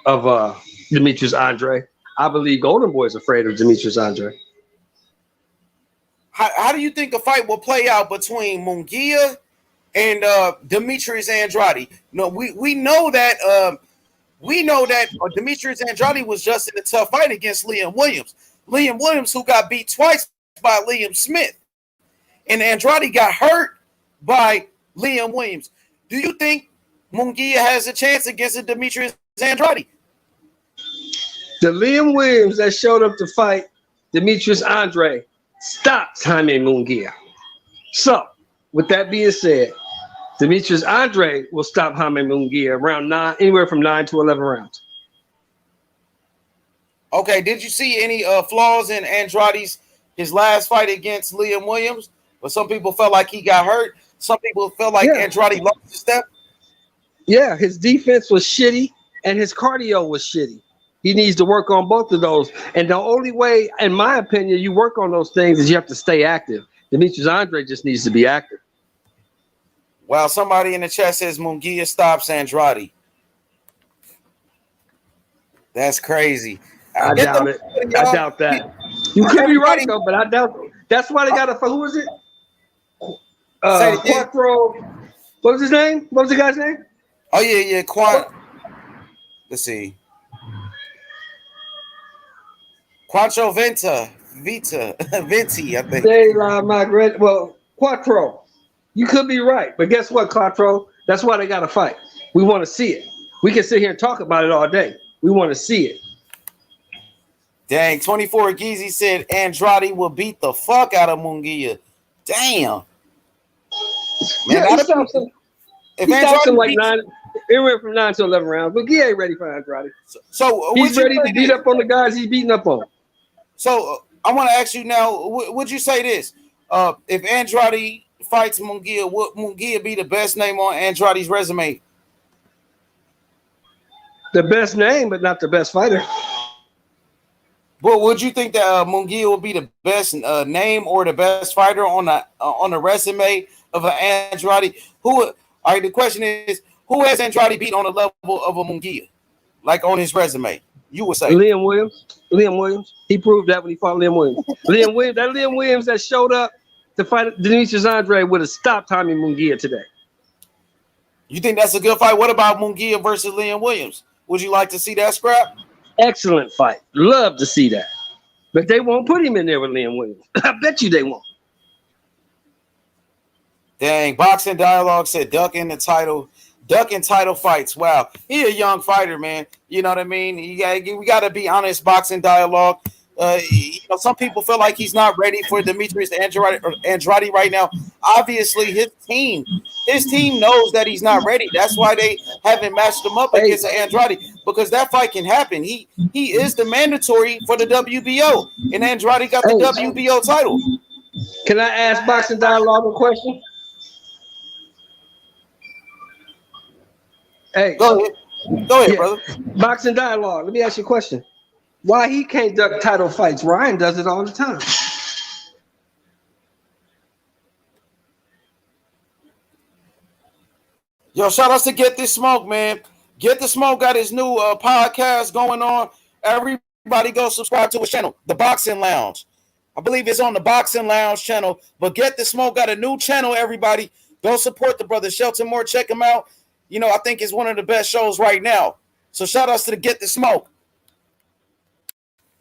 of Demetrius Andrade. I believe Golden Boy is afraid of Demetrius Andrade. How do you think a fight will play out between Munguia and Demetrius Andrade? No, we know that Demetrius Andrade was just in a tough fight against Liam Williams. Liam Williams, who got beat twice by Liam Smith, and Andrade got hurt by Liam Williams. Do you think Munguia has a chance against a Demetrius Andrade? The Liam Williams that showed up to fight Demetrius Andrade stopped Jaime Munguia. So, with that being said, Demetrius Andrade will stop Jaime Munguia around anywhere from 9 to 11 rounds. Okay, did you see any flaws in Andrade's his last fight against Liam Williams? But some people felt like he got hurt. Some people felt like Andrade lost a step. Yeah, his defense was shitty and his cardio was shitty. He needs to work on both of those. And the only way, in my opinion, you work on those things is you have to stay active. Demetrius Andrade just needs to be active. Wow, somebody in the chat says Munguia stops Andrade. That's crazy. I doubt it. I doubt that. You could be right, though, but I doubt it. That's why they got who is it? Quattro. What was his name? What was the guy's name? Oh, yeah. Let's see. Quattro Venti, I think. Well, Quattro. You could be right, but guess what, Quattro? That's why they got to fight. We want to see it. We can sit here and talk about it all day. We want to see it. Dang, 24 Geezy said Andrade will beat the fuck out of Munguia. Damn. Man, he stops him like 9. It went from 9 to 11 rounds, but he ain't ready for Andrade. So he's ready to beat up on the guys he's beating up on. So I want to ask you now, would you say this? If Andrade fights Munguia, would Munguia be the best name on Andrade's resume? The best name, but not the best fighter. But would you think that Munguia will be the best name or the best fighter on the resume of an Andrade? All right, the question is, who has Andrade beat on the level of a Munguia, like on his resume? You would say Liam Williams. He proved that when he fought Liam Williams. Liam Williams that showed up to fight Demetrius Andrade would have stopped Jaime Munguia today. You think that's a good fight? What about Munguia versus Liam Williams? Would you like to see that scrap? Excellent fight. Love to see that. But they won't put him in there with Liam Williams. I bet you they won't. Dang, Boxing Dialogue said ducking title fights. Wow, he a young fighter, man. You know what I mean? We got to be honest. Boxing Dialogue. Some people feel like he's not ready for Demetrius Andrade right now. Obviously, his team knows that he's not ready. That's why they haven't matched him up against Andrade, because that fight can happen. He is the mandatory for the WBO, and Andrade got the WBO title. Can I ask Boxing Dialogue a question? Hey, go ahead, brother. Boxing Dialogue. Let me ask you a question. Why he can't duck title fights? Ryan does it all the time. Yo, shout out to Get This Smoke, man. Get The Smoke got his new podcast going on. Everybody go subscribe to his channel, The Boxing Lounge. I believe it's on the Boxing Lounge channel. But Get The Smoke got a new channel, everybody. Go support the brother Shelton Moore. Check him out. I think it's one of the best shows right now. So shout outs to the Get The Smoke.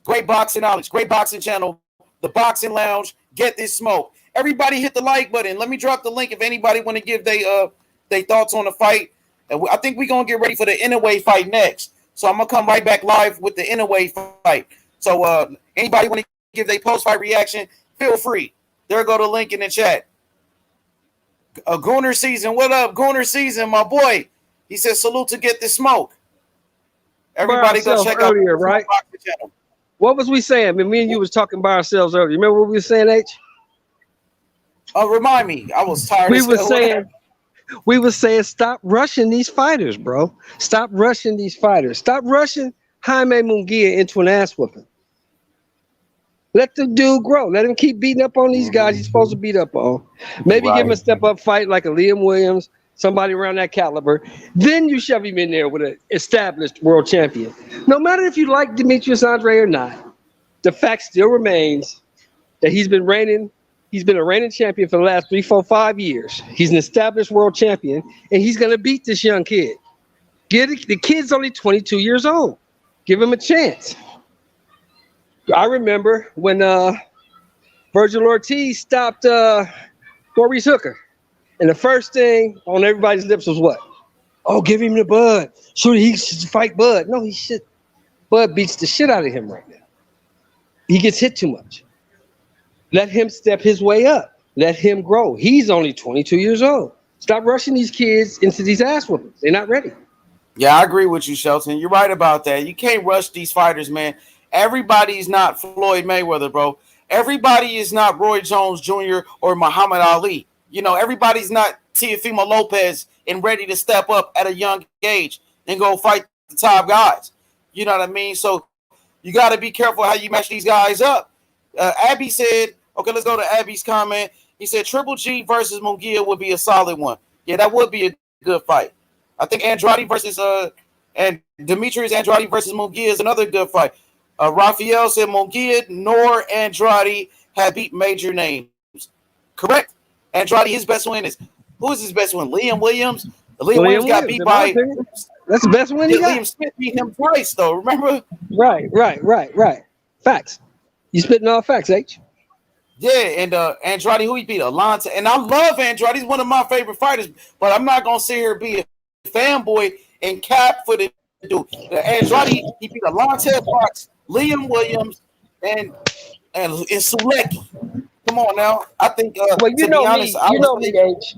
Great boxing knowledge, great boxing channel, The Boxing Lounge, Get This Smoke. Everybody hit the like button. Let me drop the link if anybody want to give their thoughts on the fight. And I think we're gonna get ready for the Inoue fight next. So I'm gonna come right back live with the Inoue fight. So anybody want to give their post fight reaction, feel free. There go the link in the chat. Gooner Season, what up, Gooner Season, my boy? He says salute to Get the Smoke. Everybody go check out earlier, right? Channel. What was we saying? I mean, me and you was talking by ourselves earlier. Remember what we were saying, H? Remind me. I was tired. We were saying stop rushing these fighters, bro. Stop rushing these fighters. Stop rushing Jaime Munguia into an ass whooping. Let the dude grow. Let him keep beating up on these guys he's supposed to beat up on. Maybe give him a step up fight like a Liam Williams, somebody around that caliber. Then you shove him in there with an established world champion. No matter if you like Demetrius Andre or not, the fact still remains that he's been a reigning champion for the last 3, 4, 5 years. He's an established world champion, and he's going to beat this young kid. The kid's only 22 years old. Give him a chance. I remember when Virgil Ortiz stopped Maurice Hooker, and the first thing on everybody's lips was what? Oh, give him the Bud. Should he fight Bud? No, he should. Bud beats the shit out of him right now. He gets hit too much. Let him step his way up. Let him grow. He's only 22 years old. Stop rushing these kids into these ass whoopings. They're not ready. Yeah, I agree with you, Shelton. You're right about that. You can't rush these fighters, man. Everybody's not Floyd Mayweather, bro. Everybody is not Roy Jones Jr. or Muhammad Ali. You know, everybody's not Teofimo Lopez and ready to step up at a young age and go fight the top guys. You know what I mean? So you got to be careful how you match these guys up. Abby said, okay, let's go to Abby's comment. He said Triple G versus Munguia would be a solid one. Yeah, that would be a good fight. I think Andrade versus and Demetrius Andrade versus Munguia is another good fight. Raphael said Munguia nor Andrade have beat major names. Correct. Andrade, his best win is who is his best win? Liam Williams. Liam Williams got beat by. That's the best win. Liam Smith beat him twice, though. Remember? Right. Facts. You spitting all facts, H. Yeah, and Andrade, who he beat? Alonta. And I love Andrade. He's one of my favorite fighters, but I'm not going to sit here and be a fanboy and cap for the dude. Andrade, he beat Alonta Fox, Liam Williams, and Sulecki. Come on now. I think, well, you know me, H.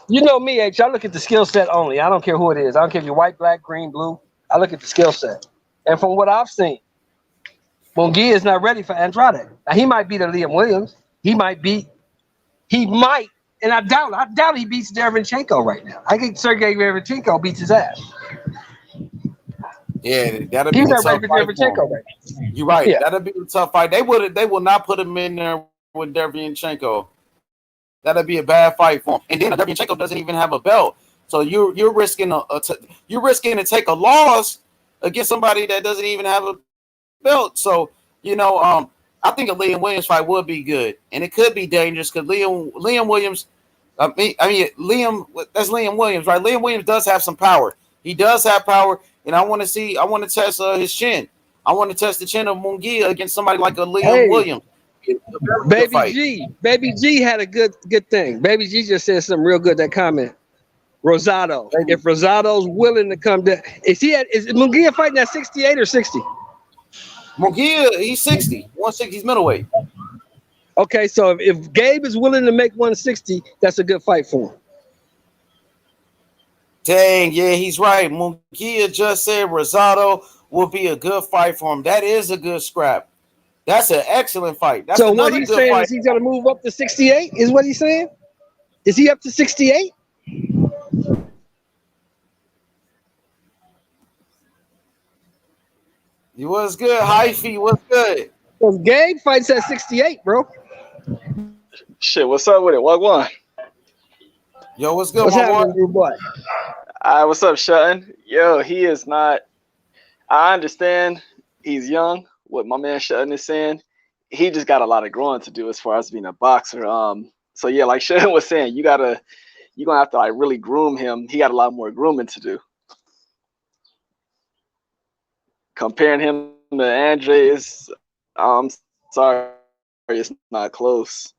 You know me, H. I look at the skill set only. I don't care who it is. I don't care if you're white, black, green, blue. I look at the skill set. And from what I've seen, Munguia is not ready for Andrade. Now, he might beat a Liam Williams. He might, and I doubt he beats Derevyanchenko right now. I think Sergey Derevyanchenko beats his ass. Yeah, that'll be a tough fight. Right now. You're right. Yeah. That'll be a tough fight. They will not put him in there with Derevyanchenko. That'll be a bad fight for him. And then Derevyanchenko doesn't even have a belt, so you're risking to take a loss against somebody that doesn't even have a belt. So I think a Liam Williams fight would be good, and it could be dangerous because Liam Williams. Liam, that's Liam Williams, right? Liam Williams does have some power. He does have power, and I want to test his chin. I want to test the chin of Munguia against somebody like a Liam Williams. Baby G had a good thing. Baby G just said something real good. That comment, Rosado. If Rosado's willing to come down, is Munguia fighting at 68 or 60? Munguia, he's 60, 160, he's middleweight. Okay, so if Gabe is willing to make 160, that's a good fight for him. Dang, yeah, he's right. Munguia just said Rosado will be a good fight for him. That is a good scrap. That's an excellent fight. That's so what he's saying fight. Is he's going to move up to 68? Is what he's saying? Is he up to 68? He was good. Hyphy was good. Because Gabe fights at 68, bro. Shit, what's up with it? What one? Yo, what's good, what's happening, boy? Boy? What's up, Shutton? Yo, he is not. I understand he's young. What my man Shutton is saying, he just got a lot of growing to do as far as being a boxer. So yeah, like Shutton was saying, you're gonna have to like really groom him. He got a lot more grooming to do. Comparing him to Andre is, I'm sorry, it's not close.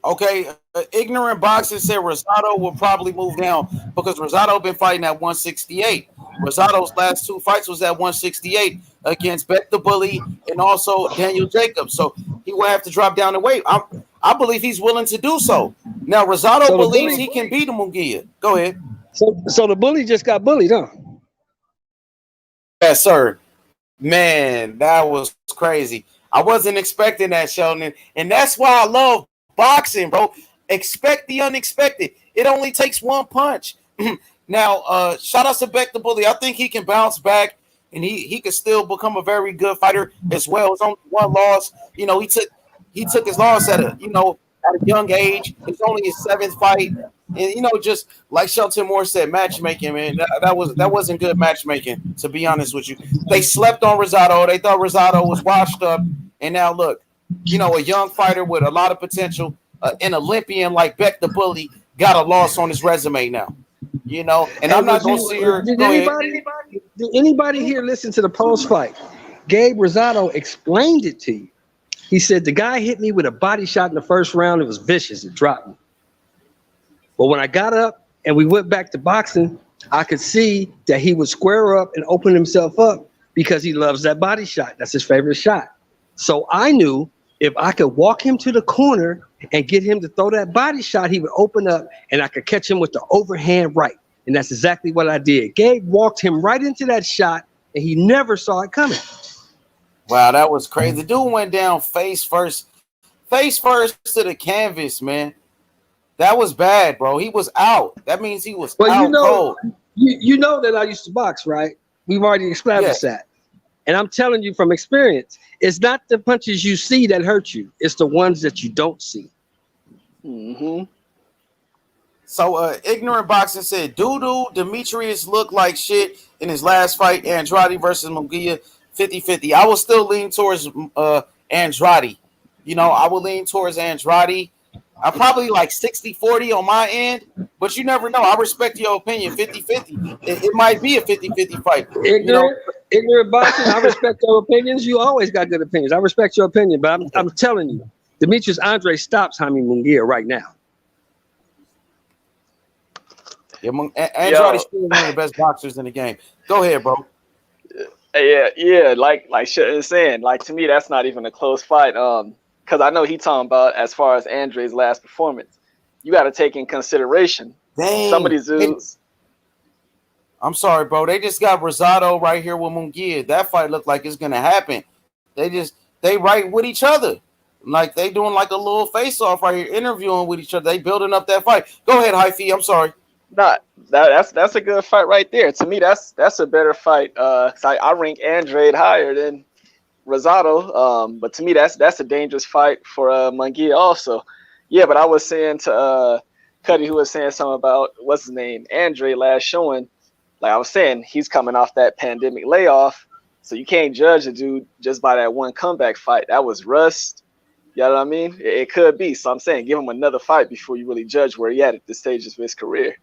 Okay, ignorant boxer said Rosado will probably move down because Rosado been fighting at 168. Rosado's last two fights was at 168 against Beck the Bully and also Daniel Jacobs. So he will have to drop down the weight. I believe he's willing to do so. Now Rosado So the believes bully, he can beat Munguia. Go ahead. so the bully just got bullied, huh? Yes, sir. Man, that was crazy. I wasn't expecting that, Sheldon. And that's why I love boxing, bro. Expect the unexpected. It only takes one punch. Now, shout out to Beck the Bully. I think he can bounce back and he could still become a very good fighter as well. It's only one loss. You know, he took his loss at a young age. It's only his seventh fight. And just like Shelton Moore said, matchmaking, man, that wasn't good matchmaking, to be honest with you. They slept on Rosado. They thought Rosado was washed up. And now look, a young fighter with a lot of potential, an Olympian like Beck the Bully, got a loss on his resume now. And I'm not gonna see her. Did anybody here listen to the post fight? Gabe Rosado explained it to you. He said the guy hit me with a body shot in the first round. It was vicious. It dropped me. But when I got up and we went back to boxing, I could see that he would square up and open himself up because he loves that body shot. That's his favorite shot. So I knew if I could walk him to the corner and get him to throw that body shot, he would open up and I could catch him with the overhand right. And that's exactly what I did. Gabe walked him right into that shot and he never saw it coming. Wow, that was crazy. The dude went down face first to the canvas, man. That was bad, bro. He was out. That means he was out cold. You know that I used to box, right? We've already established that. And I'm telling you from experience, it's not the punches you see that hurt you. It's the ones that you don't see. Mm-hmm. So ignorant boxing said, Demetrius looked like shit in his last fight, Andrade versus Munguia, 50-50. I will still lean towards Andrade. I will lean towards Andrade. I'm probably like 60-40 on my end, but you never know. I respect your opinion, 50-50. It might be a 50-50 fight. Ignorant boxing, I respect your opinions. You always got good opinions. I respect your opinion, but I'm telling you, Demetrius Andre stops Jaime Munguia right now. Yeah, Andrade's still one of the best boxers in the game. Go ahead, bro. Yeah. Like shit is saying, like to me, that's not even a close fight. Because I know he's talking about as far as Andre's last performance. You got to take in consideration some of these dudes. I'm sorry, bro. They just got Rosado right here with Munguia. That fight looked like it's gonna happen. They right with each other. Like they doing like a little face-off right here, interviewing with each other. They building up that fight. Go ahead, Hyphy. I'm sorry. That's a good fight right there. To me, that's a better fight. I rank Andre higher than Rosado, but to me that's a dangerous fight for Munguia also. Yeah, but I was saying to Cuddy, who was saying something about what's his name, Andre last showing. Like I was saying, he's coming off that pandemic layoff, so you can't judge a dude just by that one comeback fight. That was rust. You know what I mean? It could be. So I'm saying give him another fight before you really judge where he at this stage of his career.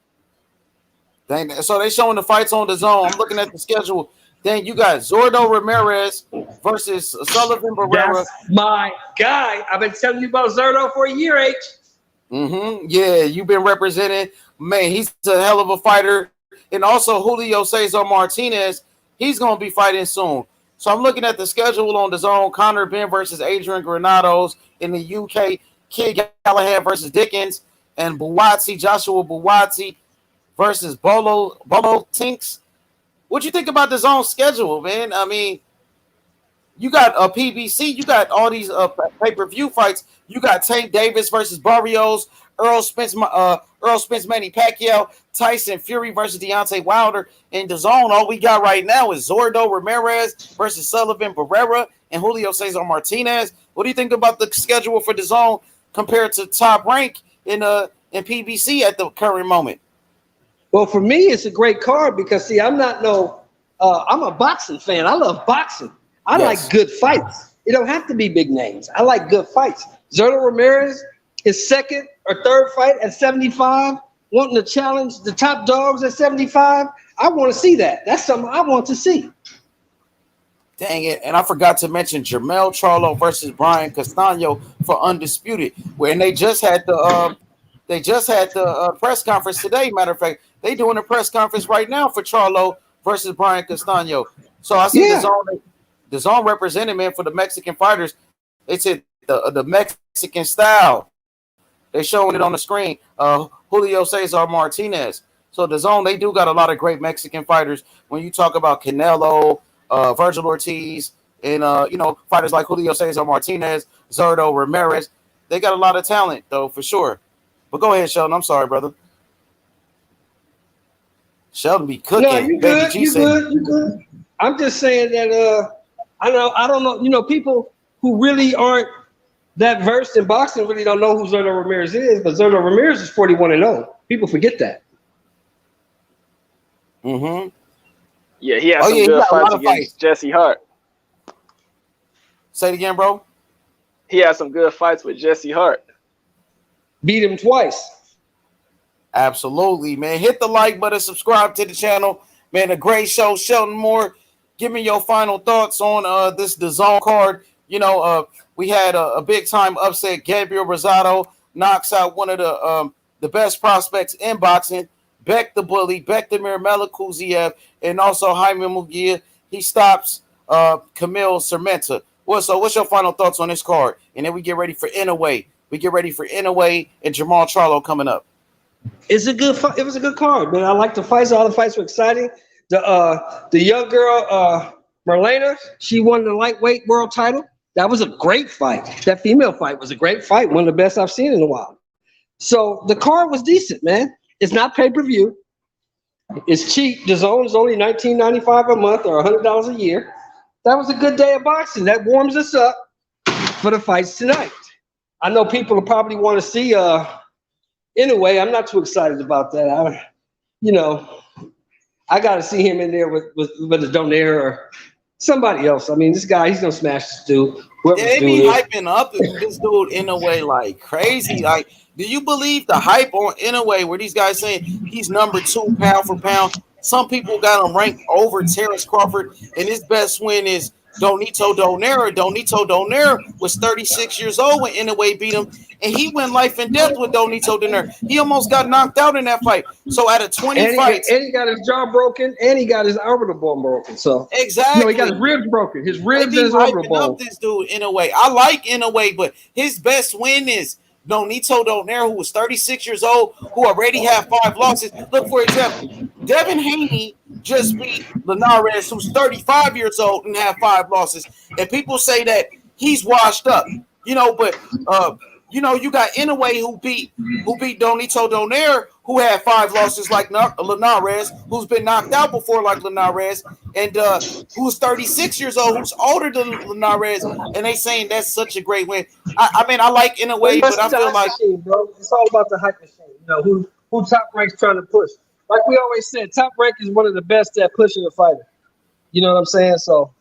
Dang, so they showing the fights on the zone. I'm looking at the schedule. Then you got Zordo Ramirez versus Sullivan Barrera. That's my guy. I've been telling you about Zordo for a year, H. Mm-hmm. Yeah, you've been representing. Man, he's a hell of a fighter. And also Julio Cesar Martinez, he's going to be fighting soon. So I'm looking at the schedule on the zone. Conor Ben versus Adrian Granados in the UK. Kid Callahan versus Dickens. And Joshua Buatsi versus Bolo Tinks. What you think about the zone schedule, man? I mean, you got a PBC. You got all these pay-per-view fights. You got Tank Davis versus Barrios, Earl Spence, Manny Pacquiao, Tyson Fury versus Deontay Wilder. In the zone, all we got right now is Zordo Ramirez versus Sullivan Barrera and Julio Cesar Martinez. What do you think about the schedule for the zone compared to Top Rank in PBC at the current moment? Well, for me, it's a great card because, see, I'm a boxing fan. I love boxing. I like good fights. It don't have to be big names. I like good fights. Zordo Ramirez, his second or third fight at 75, wanting to challenge the top dogs at 75. I want to see that. That's something I want to see. Dang it. And I forgot to mention Jermell Charlo versus Brian Castano for Undisputed, when they just had the press conference today. Matter of fact, they doing a press conference right now for Charlo versus Brian Castano. So I see the zone represented, man, for the Mexican fighters. They said the Mexican style. They're showing it on the screen. Julio Cesar Martinez. So the zone, they do got a lot of great Mexican fighters. When you talk about Canelo, Virgil Ortiz, and fighters like Julio Cesar Martinez, Zurdo Ramirez, they got a lot of talent though, for sure. But go ahead, Sheldon. I'm sorry, brother. Sheldon be cooking. No, you good. You good. I'm just saying that I don't know. You know, people who really aren't that versed in boxing really don't know who Zurdo Ramirez is, but Zurdo Ramirez is 41-0. People forget that. Mm-hmm. Yeah, he had some good fights against Jesse Hart. Say it again, bro. He had some good fights with Jesse Hart. Beat him twice. Absolutely, man. Hit the like button, subscribe to the channel. Man, a great show. Sheldon Moore, give me your final thoughts on this DAZN card. You know, we had a big-time upset. Gabriel Rosado knocks out one of the best prospects in boxing, Beck the Bully, Bektamir Melikuziev, and also Jaime Munguia. He stops Kamil Szeremeta. What's your final thoughts on this card? And then we get ready for Inoue. We get ready for Inoue and Jermall Charlo coming up. It's a good fight. It was a good card, man. I like the fights. All the fights were exciting. The young girl, Marlena, she won the lightweight world title. That was a great fight. That female fight was a great fight. One of the best I've seen in a while. So the card was decent, man. It's not pay-per-view. It's cheap. DAZN is only $19.95 a month or $100 a year. That was a good day of boxing. That warms us up for the fights tonight. I know people will probably want to see Inoue. I'm not too excited about that. I got to see him in there with a Donaire or somebody else. I mean, this guy, he's gonna smash this dude. They be hyping up this dude Inoue like crazy. Like, do you believe the hype on Inoue where these guys saying he's number 2 pound for pound? Some people got him ranked over Terrence Crawford, and his best win is Donito Donaire. Donito Donaire was 36 years old when Inoue beat him, and he went life and death with Donito Donaire. He almost got knocked out in that fight. So out of 20 fights, and he got his jaw broken, and he got his orbital bone broken. So exactly, he got his ribs broken. His ribs and his orbital bone. Up this dude Inoue. I like Inoue, but his best win is Donito Donaire, who was 36 years old, who already had 5 losses. Look, for example, Devin Haney just beat Linares, who's 35 years old and had 5 losses. And people say that he's washed up, but you got Inoue who beat Donito Donaire, who had 5 losses like Linares, who's been knocked out before like Linares, and who's 36 years old, who's older than Linares, and they saying that's such a great win. I mean, I like Inoue, but I feel like machine, bro. It's all about the hype machine. Who Top Rank's trying to push. Like we always said, Top Rank is one of the best at pushing a fighter. You know what I'm saying? So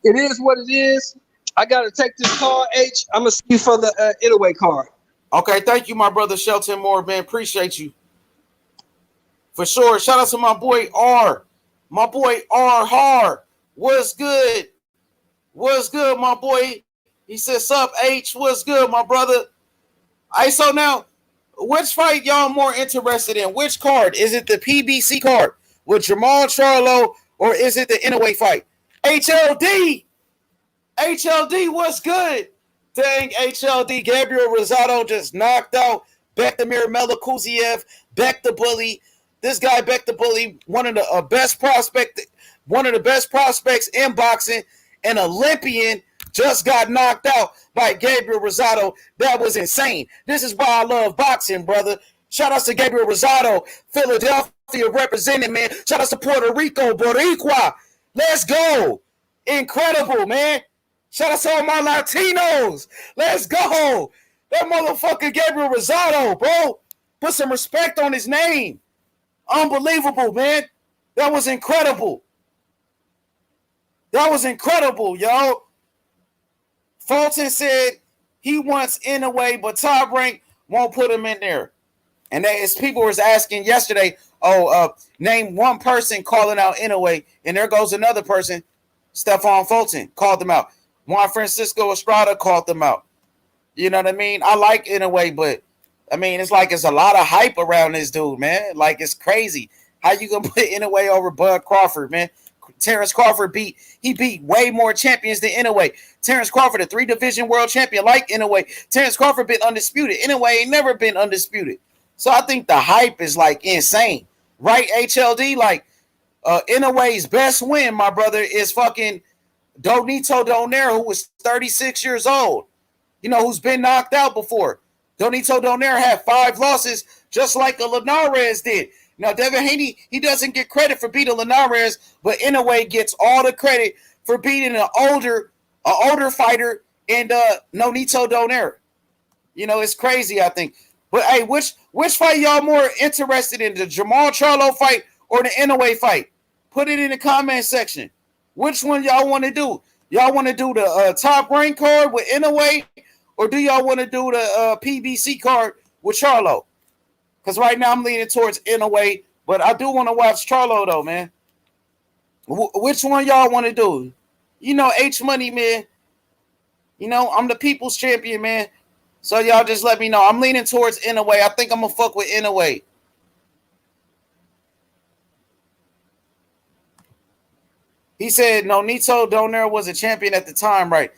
it is what it is. I gotta take this call, H. I'm gonna see you for the Inoue card. Okay, thank you, my brother Shelton Moore, man. Appreciate you. For sure. Shout out to my boy R. My boy R Hard. What's good? What's good, my boy? He says, sup, H. What's good, my brother? So now, which fight y'all more interested in? Which card? Is it the PBC card with Jermall Charlo, or is it the Inoue fight? HLD! HLD, what's good? Dang, HLD. Gabriel Rosado just knocked out Bektamir Melikuziev, Beck the Bully. This guy, Beck the Bully, one of the best prospects in boxing, an Olympian, just got knocked out by Gabriel Rosado. That was insane. This is why I love boxing, brother. Shout out to Gabriel Rosado, Philadelphia representing, man. Shout out to Puerto Rico, Boricua. Let's go. Incredible, man. Shout out to all my Latinos. Let's go. That motherfucker Gabriel Rosado, bro. Put some respect on his name. Unbelievable, man. That was incredible. That was incredible, yo. Fulton said he wants Inoue, but Top Rank won't put him in there. And as people was asking yesterday, name one person calling out Inoue, and there goes another person Stephon Fulton called them out. Juan Francisco Estrada called them out. You know what I mean? I like Inoue, but I mean, it's like it's a lot of hype around this dude, man. Like, it's crazy. How you gonna put Inoue over Bud Crawford, man? Terrence Crawford beat way more champions than Inoue. Terrence Crawford, a 3-division world champion like Inoue. Terrence Crawford been undisputed. Inoue ain't never been undisputed. So I think the hype is like insane. Right, HLD? Like, Inoue's best win, my brother, is fucking Donito Donaire, who was 36 years old. You know, who's been knocked out before. Donito Donaire had 5 losses, just like a Linares did. Now, Devin Haney, he doesn't get credit for beating Linares, but Inoue gets all the credit for beating an older fighter and Nonito Donaire. You know, it's crazy, I think. But hey, which fight y'all more interested in, the Jamal Charlo fight or the Inoue fight? Put it in the comment section. Which one y'all want to do? Y'all want to do the top rank card with Inoue, or do y'all want to do the PBC card with Charlo? Because right now I'm leaning towards Inoue, but I do want to watch Charlo though, man. Which one y'all want to do? You know, H Money, man. You know, I'm the people's champion, man. So y'all just let me know. I'm leaning towards Inoue. I think I'm going to fuck with Inoue. He said Nonito Donaire was a champion at the time, right?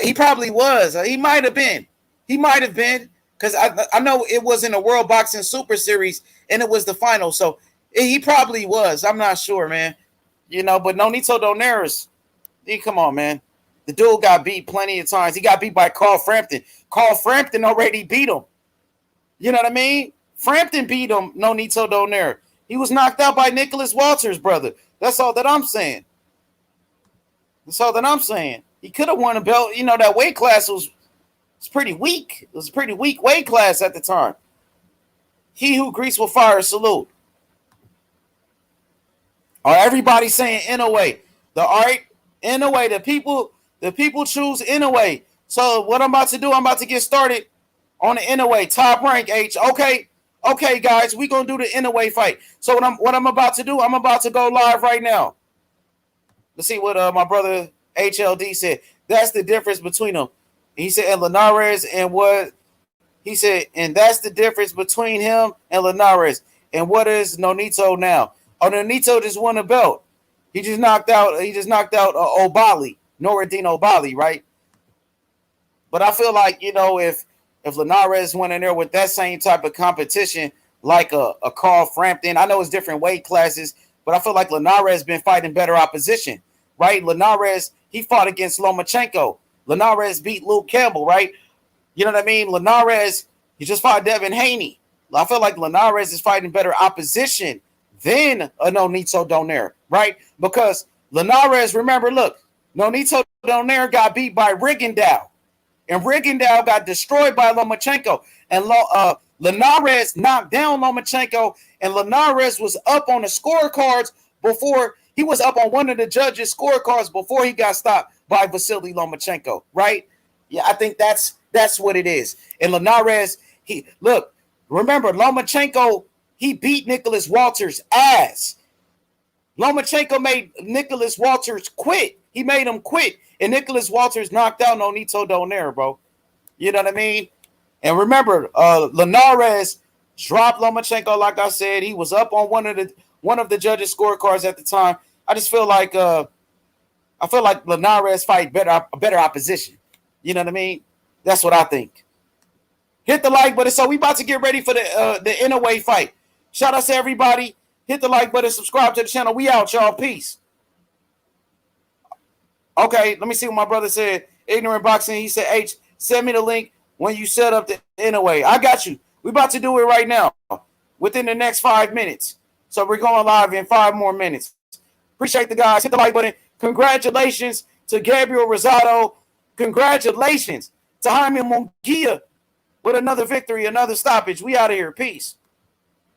He probably was. He might have been. He might have been. Because I know it was in the World Boxing Super Series, and it was the final. So he probably was. I'm not sure, man. You know, but Nonito Donaire is, come on, man. The dude got beat plenty of times. He got beat by Carl Frampton. Carl Frampton already beat him. You know what I mean? Frampton beat him, Nonito Donaire. He was knocked out by Nicholas Walters' brother. That's all that I'm saying. That's all that I'm saying. He could have won a belt. You know, that weight class was pretty weak. It was a pretty weak weight class at the time. He who greets with fire, salute. Everybody saying Inoue. Inoue, the people choose Inoue. So what I'm about to do, I'm about to get started on the Inoue top rank H. Okay, guys, we're gonna do the Inoue fight. So what I'm about to do, I'm about to go live right now. Let's see what my brother HLD said. That's the difference between them. He said, and Linares, and what he said, and that's the difference between him and Linares. And what is Nonito now? Oh, Nonito just won a belt. He just knocked out Obali, Noradin Obali, right? But I feel like, you know, if Linares went in there with that same type of competition, like a Carl Frampton, I know it's different weight classes, but I feel like Linares been fighting better opposition, right? Linares, he fought against Lomachenko. Linares beat Luke Campbell, right? You know what I mean? Linares, he just fought Devin Haney. I feel like Linares is fighting better opposition than a Nonito Donaire, right? Because Linares, remember, look, Nonito Donaire got beat by Rigondeaux, and Rigondeaux got destroyed by Lomachenko. And Linares knocked down Lomachenko, and Linares was up on the scorecards before he was up on one of the judges' scorecards before he got stopped by Vasily Lomachenko, right? Yeah, I think that's what it is. And Linares, remember, Lomachenko, he beat Nicholas Walters' ass. Lomachenko made Nicholas Walters quit. He made him quit. And Nicholas Walters knocked out Nonito Donaire, bro. You know what I mean? And remember, Linares dropped Lomachenko, like I said. He was up on one of the judges' scorecards at the time. I just feel like Linares fight better opposition. You know what I mean? That's what I think. Hit the like button. So we about to get ready for the Inoue fight. Shout out to everybody. Hit the like button. Subscribe to the channel. We out, y'all. Peace. Okay, let me see what my brother said. Ignorant Boxing. He said, H, send me the link when you set up the Inoue. I got you. We about to do it right now within the next 5 minutes. So we're going live in 5 more minutes. Appreciate the guys. Hit the like button. Congratulations to Gabriel Rosado. Congratulations to Jaime Munguia with another victory, another stoppage. We out of here. Peace.